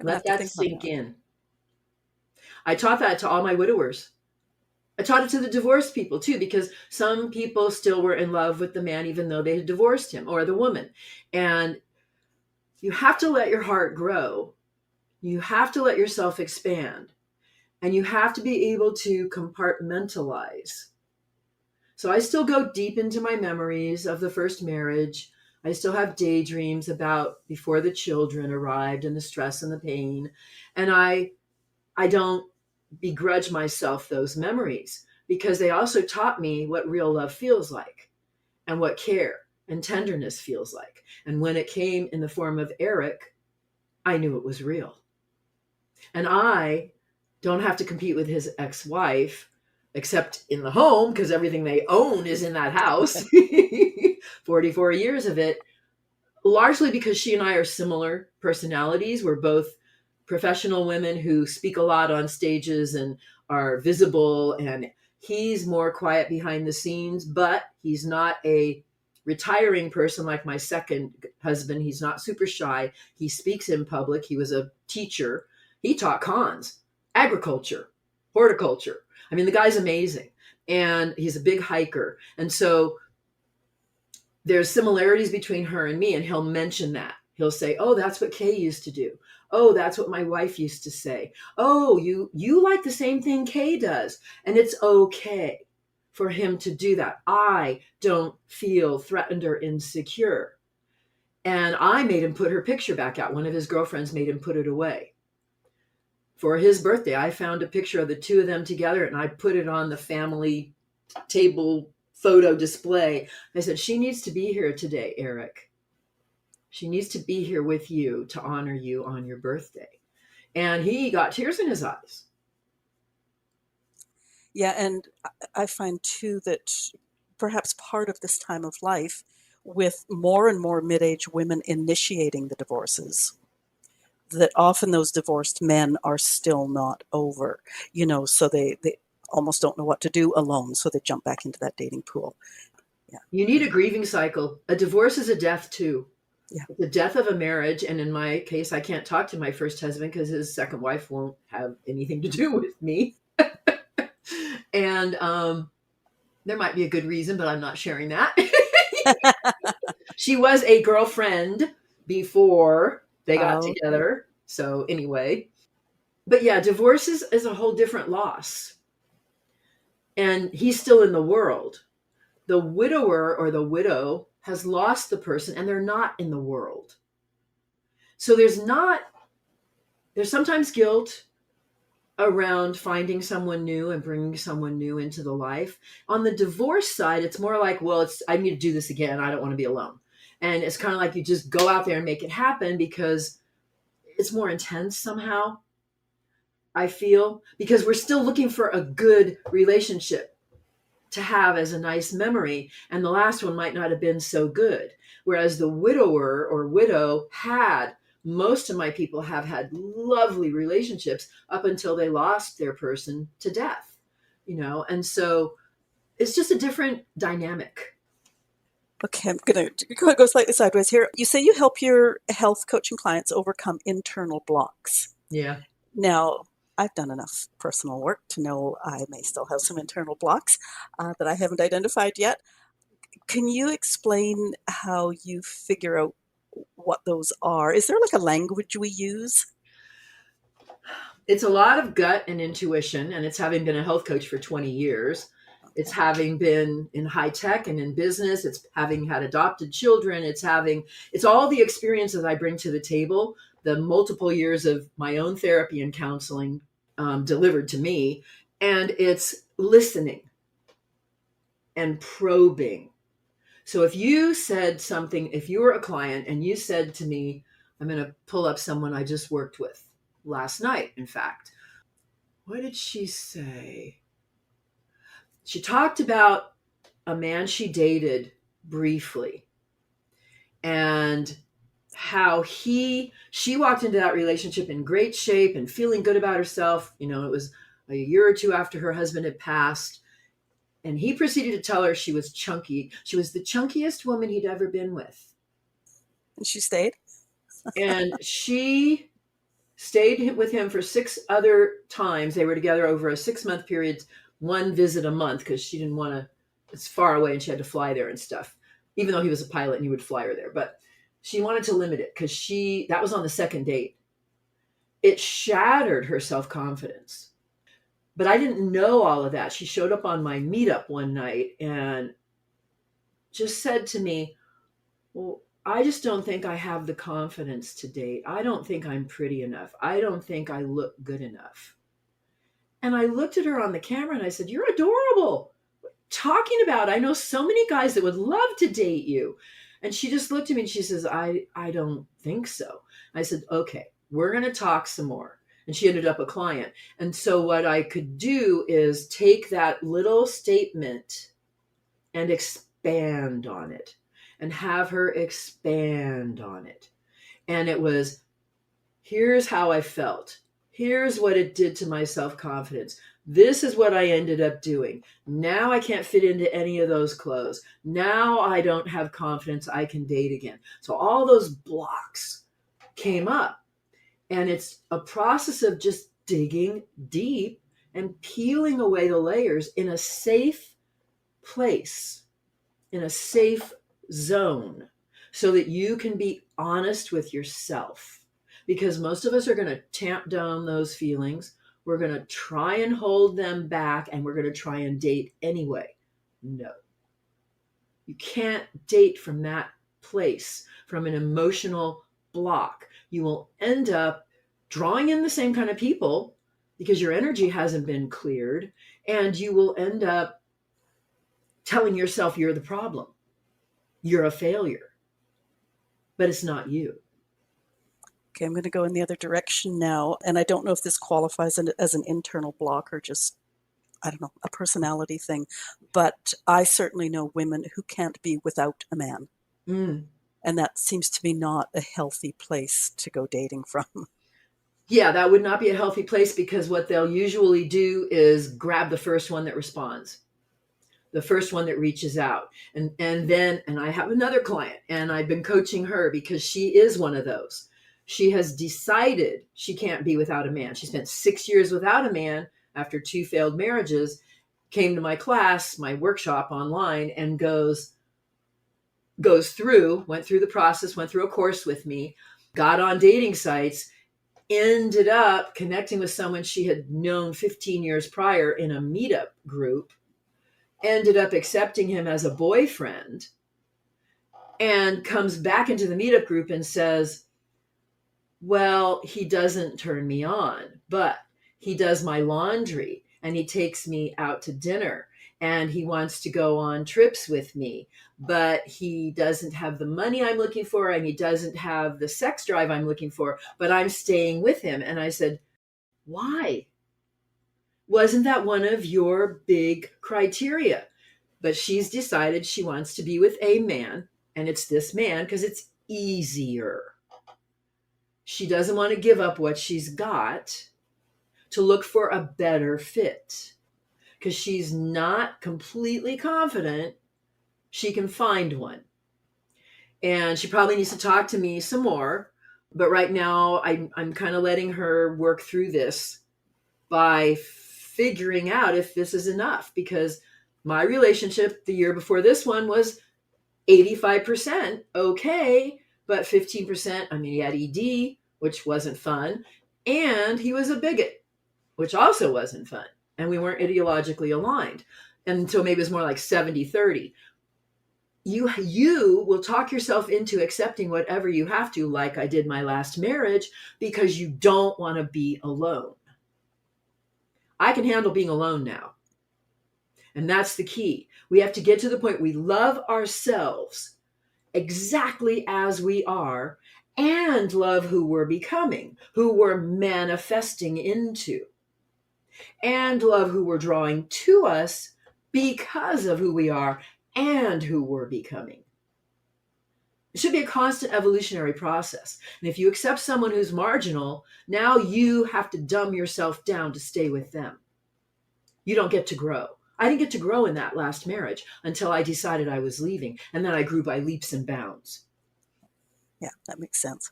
Let that sink in. I taught that to all my widowers. I taught it to the divorced people too, because some people still were in love with the man even though they had divorced him, or the woman. And you have to let your heart grow. You have to let yourself expand. And you have to be able to compartmentalize. So I still go deep into my memories of the first marriage. I still have daydreams about before the children arrived and the stress and the pain. And I don't begrudge myself those memories, because they also taught me what real love feels like and what care and tenderness feels like. And when it came in the form of Eric, I knew it was real. And I don't have to compete with his ex-wife, except in the home, because everything they own is in that house. 44 years of it, largely because she and I are similar personalities. We're both professional women who speak a lot on stages and are visible, and he's more quiet behind the scenes, but he's not a retiring person like my second husband. He's not super shy. He speaks in public. He was a teacher. He taught cons, agriculture, horticulture. I mean, the guy's amazing. And he's a big hiker. And so there's similarities between her and me, and he'll mention that. He'll say, "Oh, that's what Kay used to do. Oh, that's what my wife used to say. Oh, you like the same thing Kay does." And it's okay for him to do that. I don't feel threatened or insecure. And I made him put her picture back out. One of his girlfriends made him put it away. For his birthday, I found a picture of the two of them together, and I put it on the family table photo display. I said, "She needs to be here today, Eric. She needs to be here with you to honor you on your birthday." And he got tears in his eyes. Yeah, and I find too that perhaps part of this time of life, with more and more mid-age women initiating the divorces, that often those divorced men are still not over, so they almost don't know what to do alone, so they jump back into that dating pool. Yeah. You need a grieving cycle. A divorce is a death too. Yeah. The death of a marriage. And in my case, I can't talk to my first husband because his second wife won't have anything to do with me. And there might be a good reason, but I'm not sharing that. She was a girlfriend before they got together. So anyway, but yeah, divorce is a whole different loss. And he's still in the world. The widower or the widow has lost the person and they're not in the world. So there's sometimes guilt around finding someone new and bringing someone new into the life. On the divorce side, it's more like, well, I need to do this again. I don't want to be alone. And it's kind of like you just go out there and make it happen because it's more intense somehow, I feel, because we're still looking for a good relationship to have as a nice memory. And the last one might not have been so good. Whereas the widower or widow most of my people have had lovely relationships up until they lost their person to death, and so it's just a different dynamic. Okay, I'm going to go slightly sideways here. You say you help your health coaching clients overcome internal blocks. Yeah. Now, I've done enough personal work to know I may still have some internal blocks that I haven't identified yet. Can you explain how you figure out what those are? Is there like a language we use? It's a lot of gut and intuition, and it's having been a health coach for 20 years. It's having been in high tech and in business. It's having had adopted children. It's all the experiences I bring to the table, the multiple years of my own therapy and counseling delivered to me. And it's listening and probing. So if you said something, if you were a client and you said to me, I'm going to pull up someone I just worked with last night, in fact. What did she say? She talked about a man she dated briefly and how she walked into that relationship in great shape and feeling good about herself. It was a year or two after her husband had passed. And he proceeded to tell her she was chunky. She was the chunkiest woman he'd ever been with. And she stayed? And she stayed with him for 6 other times. They were together over a 6-month period, one visit a month, because she didn't want to, it's far away and she had to fly there and stuff, even though he was a pilot and he would fly her there. But she wanted to limit it because that was on the second date. It shattered her self-confidence. But I didn't know all of that. She showed up on my meetup one night and just said to me, well, I just don't think I have the confidence to date. I don't think I'm pretty enough. I don't think I look good enough. And I looked at her on the camera and I said, you're adorable. Talking about, I know so many guys that would love to date you. And she just looked at me and she says, I don't think so. I said, okay, we're going to talk some more. And she ended up a client. And so what I could do is take that little statement and expand on it and have her expand on it. And it was, here's how I felt. Here's what it did to my self-confidence. This is what I ended up doing. Now I can't fit into any of those clothes. Now I don't have confidence I can date again. So all those blocks came up. And it's a process of just digging deep and peeling away the layers in a safe place, in a safe zone, so that you can be honest with yourself. Because most of us are going to tamp down those feelings. We're going to try and hold them back, and we're going to try and date anyway. No, you can't date from that place, from an emotional block. You will end up drawing in the same kind of people because your energy hasn't been cleared, and you will end up telling yourself you're the problem. You're a failure, but it's not you. Okay, I'm going to go in the other direction now. And I don't know if this qualifies as an internal block or just, I don't know, a personality thing. But I certainly know women who can't be without a man. Mm. And that seems to me not a healthy place to go dating from. Yeah, that would not be a healthy place, because what they'll usually do is grab the first one that responds, the first one that reaches out. And I have another client, and I've been coaching her because she is one of those. She has decided she can't be without a man. She spent 6 years without a man after 2 failed marriages, came to my class, my workshop online, and went through the process, went through a course with me, got on dating sites, ended up connecting with someone she had known 15 years prior in a meetup group, ended up accepting him as a boyfriend, and comes back into the meetup group and says, well, he doesn't turn me on, but he does my laundry, and he takes me out to dinner, and he wants to go on trips with me, but he doesn't have the money I'm looking for, and he doesn't have the sex drive I'm looking for, but I'm staying with him. And I said, why? Wasn't that one of your big criteria? But she's decided she wants to be with a man, and it's this man because it's easier. She doesn't want to give up what she's got to look for a better fit, because she's not completely confident she can find one. And she probably needs to talk to me some more. But right now, I'm kind of letting her work through this by figuring out if this is enough. Because my relationship the year before this one was 85% okay, but 15%, I mean, he had ED, which wasn't fun. And he was a bigot, which also wasn't fun. And we weren't ideologically aligned. And so maybe it was more like 70-30. You will talk yourself into accepting whatever you have to, like I did my last marriage, because you don't want to be alone. I can handle being alone now. And that's the key. We have to get to the point we love ourselves exactly as we are, and love who we're becoming, who we're manifesting into, and love who we're drawing to us because of who we are and who we're becoming. It should be a constant evolutionary process. And if you accept someone who's marginal, now you have to dumb yourself down to stay with them. You don't get to grow. I didn't get to grow in that last marriage until I decided I was leaving. And then I grew by leaps and bounds. Yeah, that makes sense.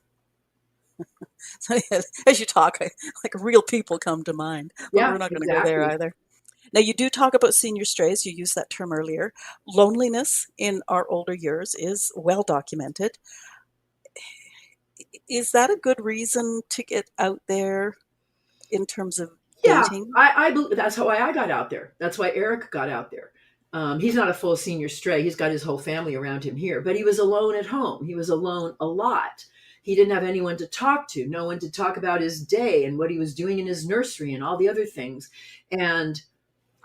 So as you talk, like real people come to mind, but Yeah, we're not going to go there exactly. either. Now, you do talk about senior strays. You used that term earlier. Loneliness in our older years is well documented. Is that a good reason to get out there in terms of Yeah, dating? I believe that's why I got out there. That's why Eric got out there. He's not a full senior stray. He's got his whole family around him here, but he was alone at home. He was alone a lot. He didn't have anyone to talk to, no one to talk about his day and what he was doing in his nursery and all the other things. And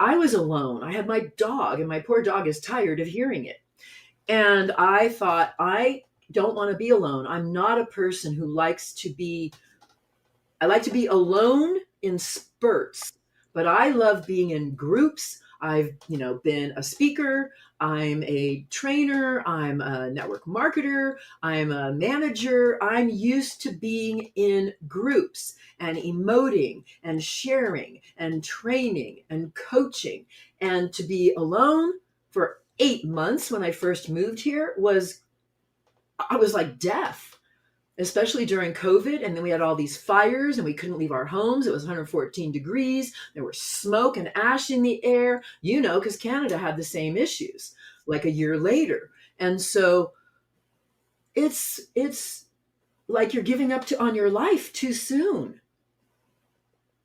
I was alone. I had my dog, and my poor dog is tired of hearing it. And I thought, I don't want to be alone. I'm not a person who likes to be, I like to be alone in spurts, but I love being in groups. I've, been a speaker. I'm a trainer. I'm a network marketer. I'm a manager. I'm used to being in groups and emoting and sharing and training and coaching. And to be alone for 8 months when I first moved here I was like death, especially during COVID. And then we had all these fires and we couldn't leave our homes. It was 114 degrees. There was smoke and ash in the air, because Canada had the same issues like a year later. And so it's like you're giving up on your life too soon.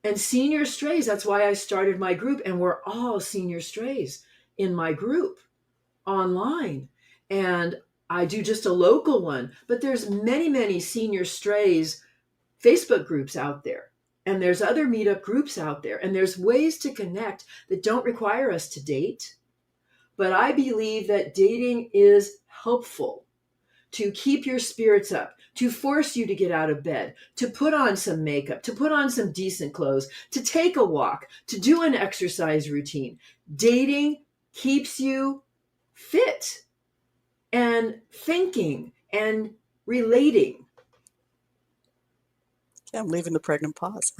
And senior strays, that's why I started my group. And we're all senior strays in my group online. And I do just a local one, but there's many, many senior strays Facebook groups out there. And there's other meetup groups out there. And there's ways to connect that don't require us to date. But I believe that dating is helpful to keep your spirits up, to force you to get out of bed, to put on some makeup, to put on some decent clothes, to take a walk, to do an exercise routine. Dating keeps you fit and thinking and relating. Yeah, I'm leaving the pregnant pause.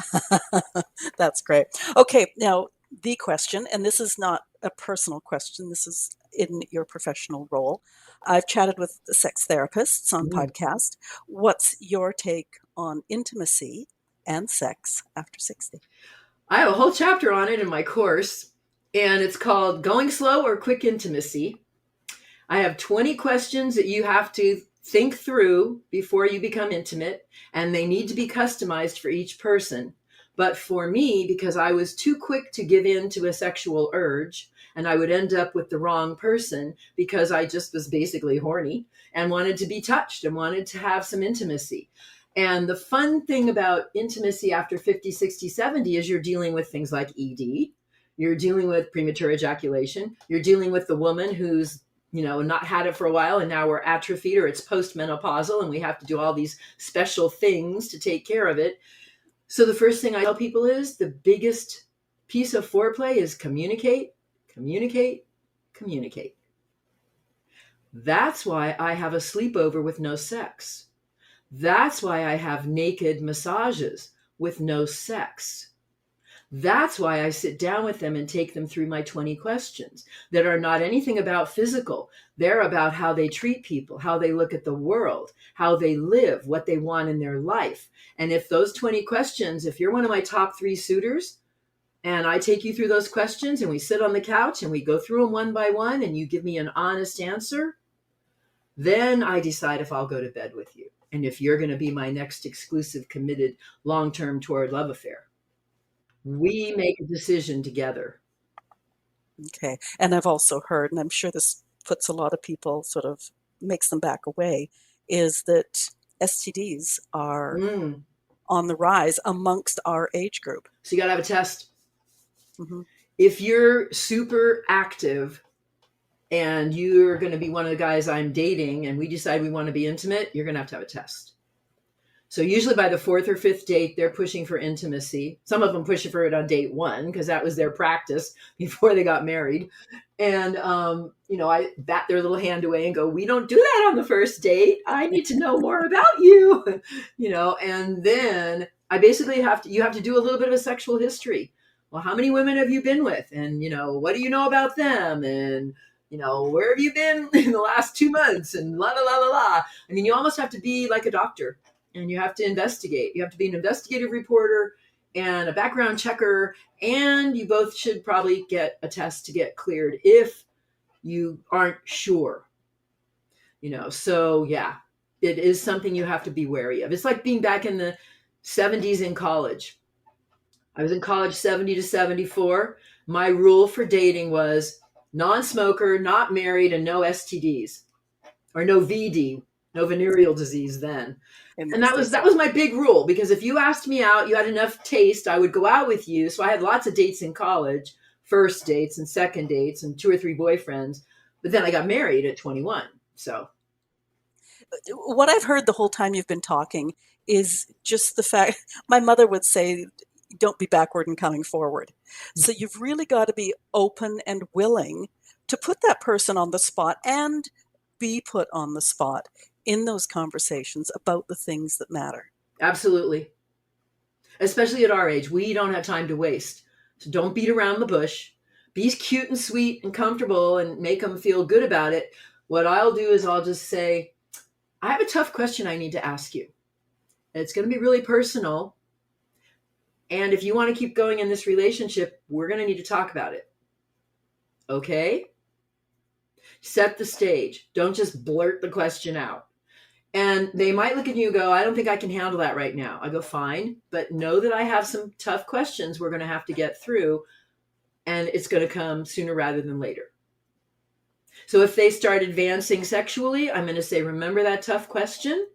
That's great. Okay, now the question, and this is not a personal question, this is in your professional role. I've chatted with sex therapists on podcast. What's your take on intimacy and sex after 60? I have a whole chapter on it in my course, and it's called Going Slow or Quick Intimacy. I have 20 questions that you have to think through before you become intimate, and they need to be customized for each person. But for me, because I was too quick to give in to a sexual urge, and I would end up with the wrong person because I just was basically horny and wanted to be touched and wanted to have some intimacy. And the fun thing about intimacy after 50, 60, 70 is you're dealing with things like ED. You're dealing with premature ejaculation. You're dealing with the woman who's not had it for a while and now we're atrophied or it's postmenopausal and we have to do all these special things to take care of it. So the first thing I tell people is the biggest piece of foreplay is communicate, communicate, communicate. That's why I have a sleepover with no sex. That's why I have naked massages with no sex. That's why I sit down with them and take them through my 20 questions that are not anything about physical. They're about how they treat people, how they look at the world, how they live, what they want in their life. And if those 20 questions, if you're one of my top 3 suitors and I take you through those questions and we sit on the couch and we go through them one by one and you give me an honest answer, then I decide if I'll go to bed with you and if you're going to be my next exclusive, committed, long-term toward love affair. We make a decision together. Okay. And I've also heard, and I'm sure this puts a lot of people sort of makes them back away, is that STDs are on the rise amongst our age group. So you got to have a test. Mm-hmm. If you're super active and you're going to be one of the guys I'm dating and we decide we want to be intimate, you're going to have a test. So usually by the 4th or 5th date, they're pushing for intimacy. Some of them push for it on date 1 because that was their practice before they got married. And, I bat their little hand away and go, we don't do that on the first date. I need to know more about you, and then I basically you have to do a little bit of a sexual history. Well, how many women have you been with? And, what do you know about them? And, where have you been in the last 2 months? And la, la, la, la, la. I mean, you almost have to be like a doctor. And you have to investigate. You have to be an investigative reporter and a background checker. And you both should probably get a test to get cleared if you aren't sure. So yeah, it is something you have to be wary of. It's like being back in the 70s in college. I was in college 70 to 74. My rule for dating was non-smoker, not married, and no STDs. Or no VD, no venereal disease then. And that was my big rule, because if you asked me out, you had enough taste, I would go out with you. So I had lots of dates in college, first dates and second dates and 2 or 3 boyfriends. But then I got married at 21. So what I've heard the whole time you've been talking is just the fact, my mother would say, don't be backward in coming forward. So you've really got to be open and willing to put that person on the spot and be put on the spot in those conversations about the things that matter. Absolutely. Especially at our age, we don't have time to waste. So don't beat around the bush. Be cute and sweet and comfortable and make them feel good about it. What I'll do is I'll just say, I have a tough question I need to ask you. It's going to be really personal. And if you want to keep going in this relationship, we're going to need to talk about it. Okay? Set the stage. Don't just blurt the question out. And they might look at you and go, I don't think I can handle that right now. I go, fine, but know that I have some tough questions we're going to have to get through, and it's going to come sooner rather than later. So if they start advancing sexually, I'm going to say, remember that tough question?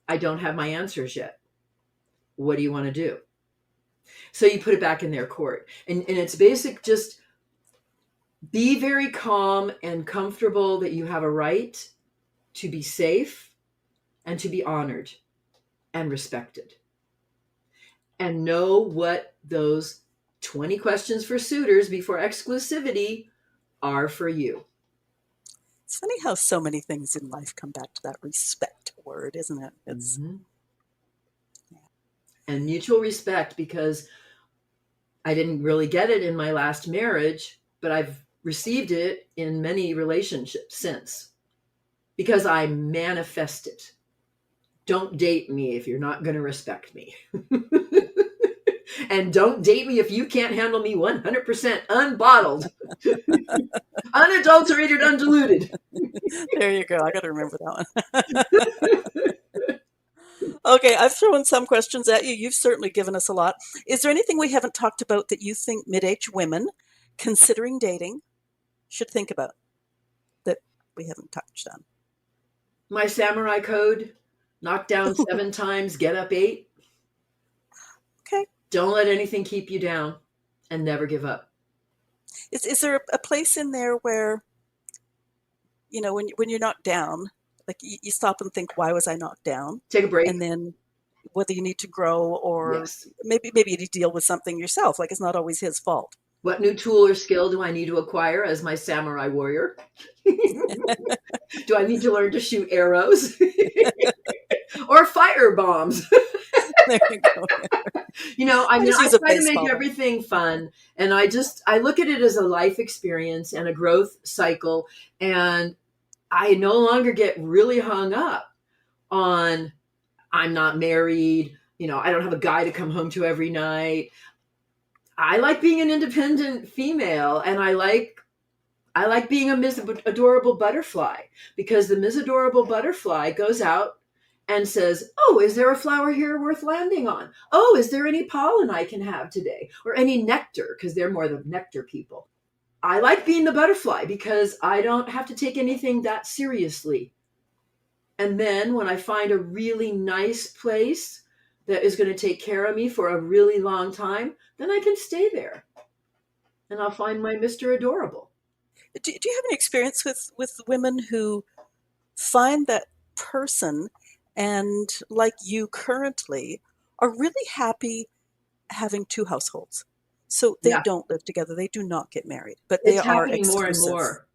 I don't have my answers yet. What do you want to do? So you put it back in their court. And it's basic, just be very calm and comfortable that you have a right to be safe and to be honored and respected. And know what those 20 questions for suitors before exclusivity are for you. It's funny how so many things in life come back to that respect word, isn't it? It's And mutual respect, because I didn't really get it in my last marriage, but I've received it in many relationships since, because I manifest it. Don't date me if you're not going to respect me. And don't date me if you can't handle me 100% unbottled, unadulterated, undiluted. There you go. I got to remember that one. Okay, I've thrown some questions at you. You've certainly given us a lot. Is there anything we haven't talked about that you think mid-age women considering dating should think about that we haven't touched on? My samurai code: knock down 7 times, get up 8. Okay. Don't let anything keep you down, and never give up. Is there a place in there where, you know, when you're knocked down, like you stop and think, why was I knocked down? Take a break. And then whether you need to grow or Yes. maybe you need to deal with something yourself. Like it's not always his fault. What new tool or skill do I need to acquire as my samurai warrior? Do I need to learn to shoot arrows or fire bombs? There you go. You know, I mean, just I use a try to baseball. make everything fun, and I look at it as a life experience and a growth cycle, and I no longer get really hung up on, I'm not married, you know, I don't have a guy to come home to every night. I like being an independent female, and I like being a Miss Adorable Butterfly, because the Miss Adorable Butterfly goes out and says, oh, is there a flower here worth landing on? Oh, is there any pollen I can have today? Or any nectar, because they're more the nectar people. I like being the butterfly because I don't have to take anything that seriously. And then when I find a really nice place that is going to take care of me for a really long time, then I can stay there. And I'll find my Mr. Adorable. Do you have any experience with women who find that person and, like you currently, are really happy having 2 households? So they don't live together. They do not get married, but they It's are happening more and exclusive. more.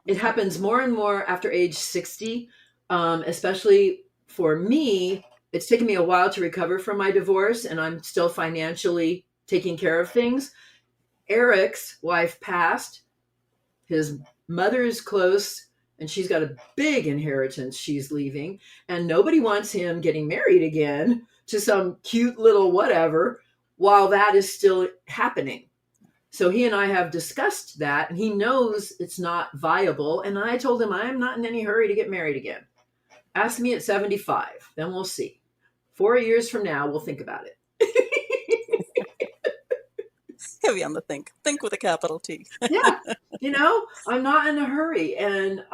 It happens more and more after age 60, especially for me. It's taken me a while to recover from my divorce, and I'm still financially taking care of things. Eric's wife passed. His mother is close, and she's got a big inheritance she's leaving, and nobody wants him getting married again to some cute little whatever while that is still happening. So he and I have discussed that, and he knows it's not viable. And I told him I'm not in any hurry to get married again. Ask me at 75, then we'll see. 4 years from now, we'll think about it. Heavy on the think. Think with a capital T. Yeah. You know, I'm not in a hurry. And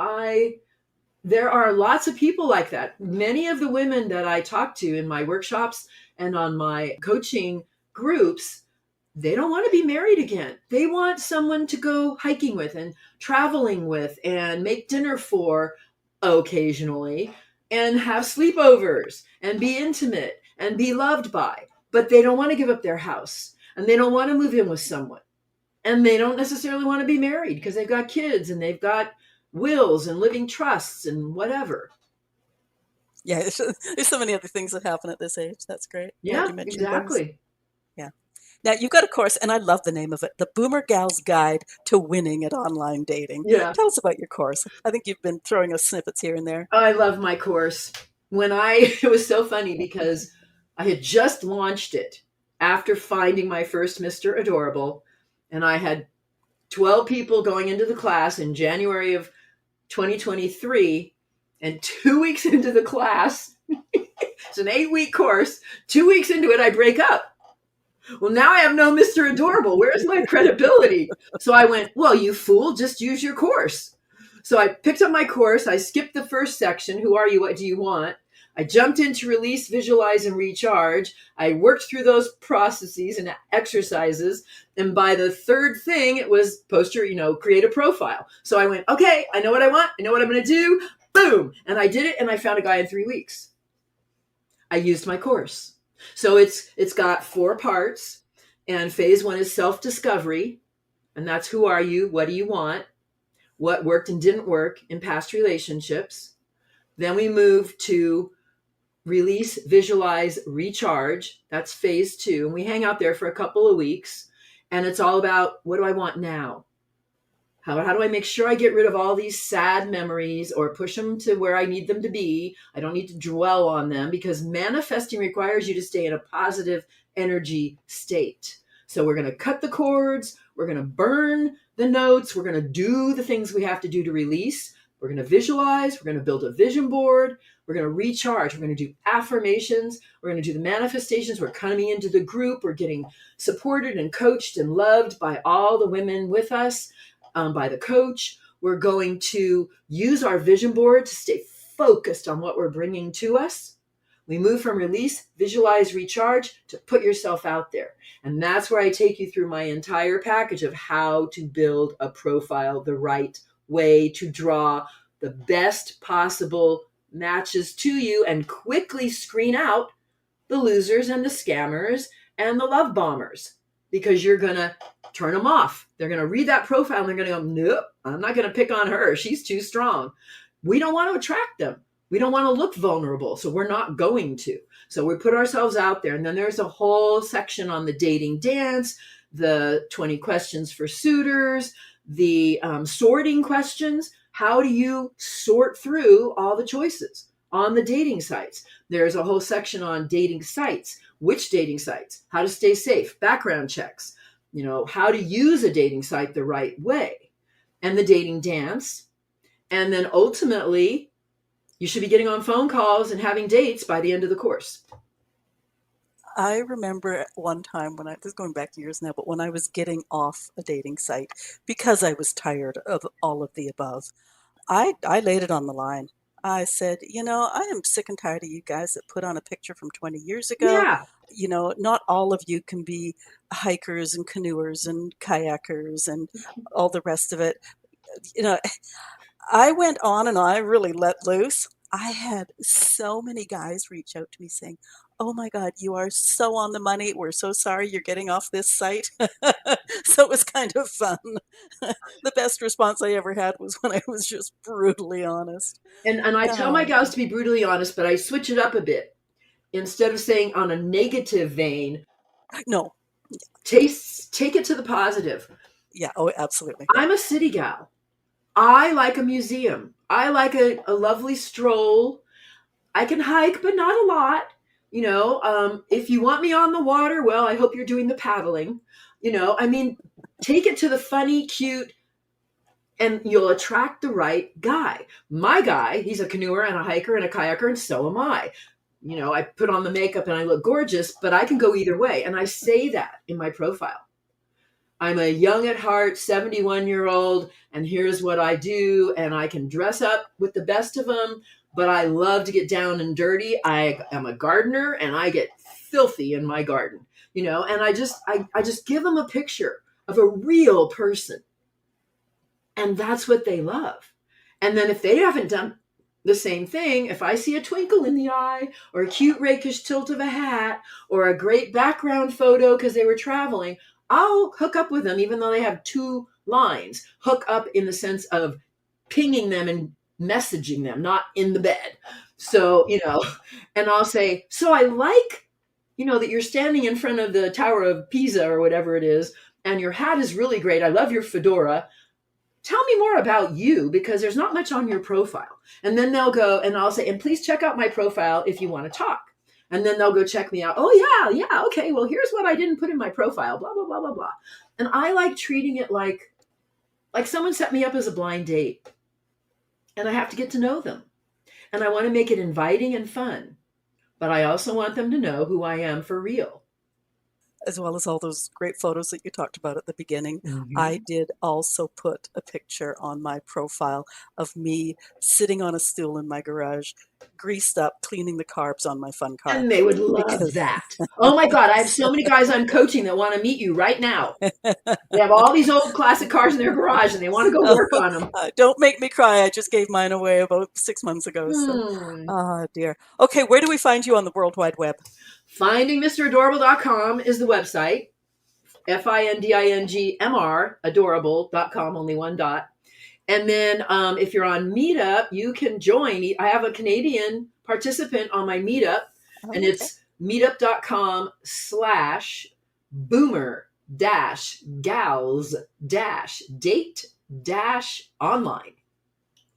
there are lots of people like that. Many of the women that I talk to in my workshops and on my coaching groups, they don't want to be married again. They want someone to go hiking with and traveling with and make dinner for occasionally and have sleepovers and be intimate and be loved by. but they don't want to give up their house and they don't want to move in with someone and they don't necessarily want to be married because they've got kids and they've got wills and living trusts and whatever. Yeah, there's so many other things that happen at this age. That's great. Glad Yeah, you mentioned those. exactly. Yeah. Now you've got a course, and I love the name of it, The Boomer Gal's Guide to Winning at Online Dating. Yeah. Tell us about your course. I think you've been throwing us snippets here and there. I love my course. It was so funny because I had just launched it after finding my first Mr. Adorable, and I had 12 people going into the class in January of 2023. And 2 weeks into the class, it's an 8-week course. 2 weeks into it, I break up. Well, now I have no Mr. Adorable. Where's my credibility? So I went, well, you fool, just use your course. So I picked up my course. I skipped the first section. Who are you? What do you want? I jumped into release, visualize, and recharge. I worked through those processes and exercises. And by the third thing, it was post your, create a profile. So I went, okay, I know what I want. I know what I'm going to do. Boom. And I did it. And I found a guy in 3 weeks. I used my course. So it's got 4 parts. And phase 1 is self-discovery. And that's who are you? What do you want? What worked and didn't work in past relationships. Then we move to release, visualize, recharge. That's phase 2. And we hang out there for a couple of weeks. And it's all about, what do I want now? How do I make sure I get rid of all these sad memories or push them to where I need them to be? I don't need to dwell on them because manifesting requires you to stay in a positive energy state. So we're going to cut the cords. We're going to burn the notes. We're going to do the things we have to do to release. We're going to visualize. We're going to build a vision board. We're going to recharge. We're going to do affirmations. We're going to do the manifestations. We're coming into the group. We're getting supported and coached and loved by all the women with us, by the coach. We're going to use our vision board to stay focused on what we're bringing to us. We move from release, visualize, recharge to put yourself out there. And that's where I take you through my entire package of how to build a profile the right way to draw the best possible matches to you and quickly screen out the losers and the scammers and the love bombers, because you're going to turn them off. They're going to read that profile and they're going to go, nope, I'm not going to pick on her. She's too strong. We don't want to attract them. We don't want to look vulnerable. So we're not going to. So we put ourselves out there. And then there's a whole section on the dating dance, the 20 questions for suitors, the sorting questions. How do you sort through all the choices on the dating sites? There's a whole section on dating sites, which dating sites, how to stay safe, background checks, how to use a dating site the right way, and the dating dance. And then ultimately, you should be getting on phone calls and having dates by the end of the course. I remember one time this is going back years now, but when I was getting off a dating site because I was tired of all of the above, I laid it on the line. I said, I am sick and tired of you guys that put on a picture from 20 years ago. Yeah. Not all of you can be hikers and canoers and kayakers and all the rest of it. I went on and I really let loose. I had so many guys reach out to me saying, oh my God, you are so on the money. We're so sorry you're getting off this site. So it was kind of fun. The best response I ever had was when I was just brutally honest. And I tell my gals to be brutally honest, but I switch it up a bit. Instead of saying on a negative vein, no, take it to the positive. Yeah. Oh, absolutely. I'm a city gal. I like a museum. I like a lovely stroll. I can hike, but not a lot. If you want me on the water, well, I hope you're doing the paddling. Take it to the funny, cute, and you'll attract the right guy. My guy, he's a canoeer and a hiker and a kayaker, and so am I. I put on the makeup and I look gorgeous, but I can go either way. And I say that in my profile. I'm a young at heart, 71-year-old, and here's what I do. And I can dress up with the best of them, but I love to get down and dirty. I am a gardener and I get filthy in my garden, and I just give them a picture of a real person. And that's what they love. And then if they haven't done the same thing, if I see a twinkle in the eye or a cute rakish tilt of a hat or a great background photo because they were traveling, I'll hook up with them even though they have two lines. Hook up in the sense of pinging them and messaging them, not in the bed. So, and I'll say, so I like, that you're standing in front of the Tower of Pisa or whatever it is, and your hat is really great. I love your fedora. Tell me more about you because there's not much on your profile. And then they'll go and I'll say, and please check out my profile if you want to talk. And then they'll go check me out. Oh, yeah, okay. Well, here's what I didn't put in my profile, blah, blah, blah, blah, blah. And I like treating it like someone set me up as a blind date and I have to get to know them. And I want to make it inviting and fun. But I also want them to know who I am for real. As well as all those great photos that you talked about at the beginning. Mm-hmm. I did also put a picture on my profile of me sitting on a stool in my garage, greased up, cleaning the carbs on my fun car. And they would love that. Oh my God, I have so many guys I'm coaching that want to meet you right now. They have all these old classic cars in their garage and they want to go work on them. Don't make me cry. I just gave mine away about 6 months ago. Oh, dear. Okay, where do we find you on the World Wide Web? FindingMrAdorable.com is the website. FindingMr, adorable.com, only one dot. And then if you're on Meetup, you can join. I have a Canadian participant on my Meetup, and it's meetup.com/boomer-gals-date-online.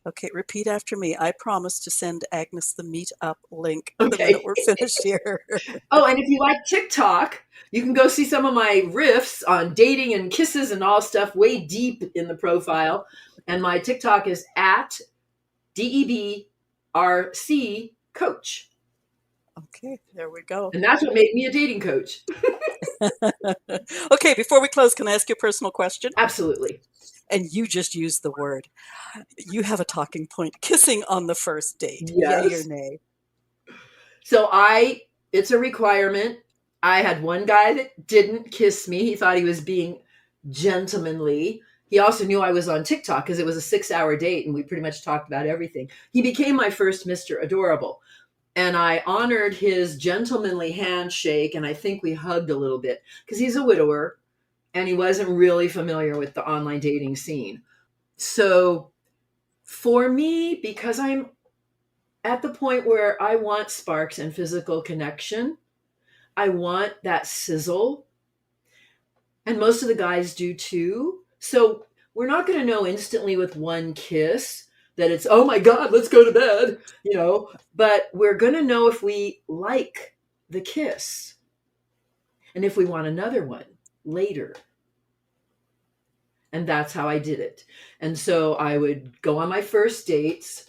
Okay, repeat after me. I promise to send Agnes the Meetup link the minute we're finished here. Oh, and if you like TikTok, you can go see some of my riffs on dating and kisses and all stuff way deep in the profile. And my TikTok is at DEBRC Coach. Okay, there we go. And that's what made me a dating coach. Okay, before we close, can I ask you a personal question? Absolutely. And you just used the word. You have a talking point. Kissing on the first date. Yes. Yay or nay? So it's a requirement. I had one guy that didn't kiss me. He thought he was being gentlemanly. He also knew I was on TikTok because it was a 6-hour date and we pretty much talked about everything. He became my first Mr. Adorable. And I honored his gentlemanly handshake and I think we hugged a little bit because he's a widower and he wasn't really familiar with the online dating scene. So for me, because I'm at the point where I want sparks and physical connection, I want that sizzle. And most of the guys do too. So we're not going to know instantly with one kiss that it's, oh my God, let's go to bed, but we're going to know if we like the kiss and if we want another one later. And that's how I did it. And so I would go on my first dates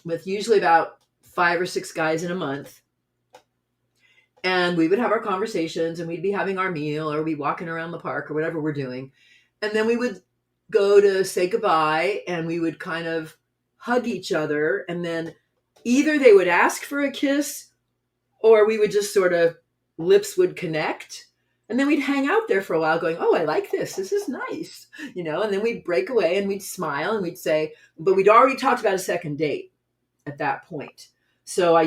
with usually about 5 or 6 guys in a month. And we would have our conversations and we'd be having our meal or we'd be walking around the park or whatever we're doing. And then we would go to say goodbye and we would kind of hug each other. And then either they would ask for a kiss or we would just sort of, lips would connect. And then we'd hang out there for a while going, oh, I like this. This is nice. And then we'd break away and we'd smile and we'd say, but we'd already talked about a second date at that point. So I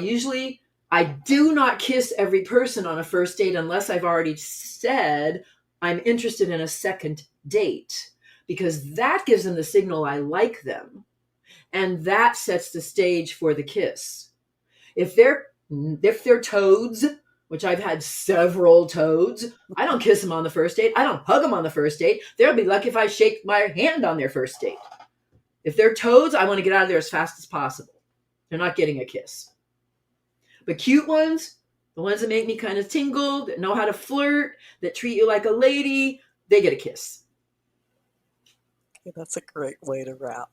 do not kiss every person on a first date unless I've already said I'm interested in a second date, because that gives them the signal I like them. And that sets the stage for the kiss. If they're toads, which I've had several toads, I don't kiss them on the first date. I don't hug them on the first date. They'll be lucky if I shake my hand on their first date. If they're toads, I want to get out of there as fast as possible. They're not getting a kiss. But cute ones, the ones that make me kind of tingle, that know how to flirt, that treat you like a lady, they get a kiss. Okay, that's a great way to wrap.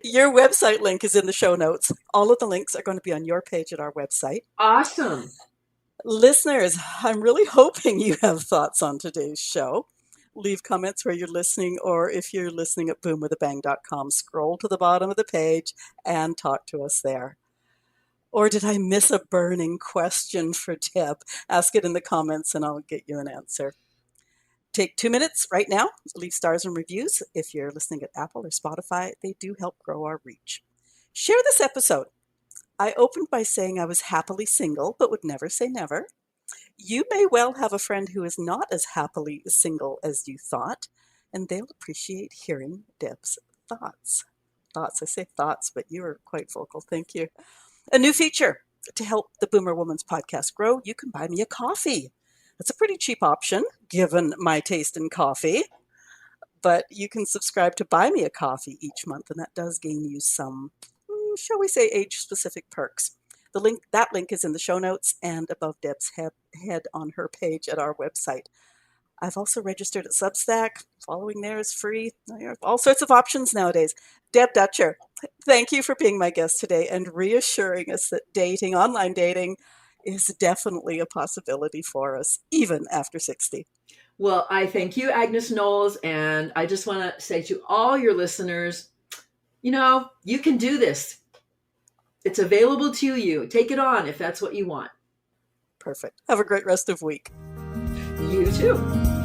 Your website link is in the show notes. All of the links are going to be on your page at our website. Awesome. Listeners, I'm really hoping you have thoughts on today's show. Leave comments where you're listening, or if you're listening at boomwithabang.com, scroll to the bottom of the page and talk to us there. Or did I miss a burning question for Deb? Ask it in the comments and I'll get you an answer. Take 2 minutes right now, leave stars and reviews. If you're listening at Apple or Spotify, they do help grow our reach. Share this episode. I opened by saying I was happily single, but would never say never. You may well have a friend who is not as happily single as you thought, and they'll appreciate hearing Deb's thoughts. Thoughts, I say thoughts, but you are quite vocal. Thank you. A new feature to help the Boomer Woman's podcast grow, you can buy me a coffee. That's a pretty cheap option, given my taste in coffee. But you can subscribe to Buy Me a Coffee each month, and that does gain you some, shall we say, age-specific perks. That link is in the show notes and above Deb's head on her page at our website. I've also registered at Substack. Following there is free. All sorts of options nowadays. Deb Dutcher, thank you for being my guest today and reassuring us that online dating, is definitely a possibility for us, even after 60. Well, I thank you, Agnes Knowles, and I just want to say to all your listeners, you can do this. It's available to you. Take it on if that's what you want. Perfect. Have a great rest of week. You too.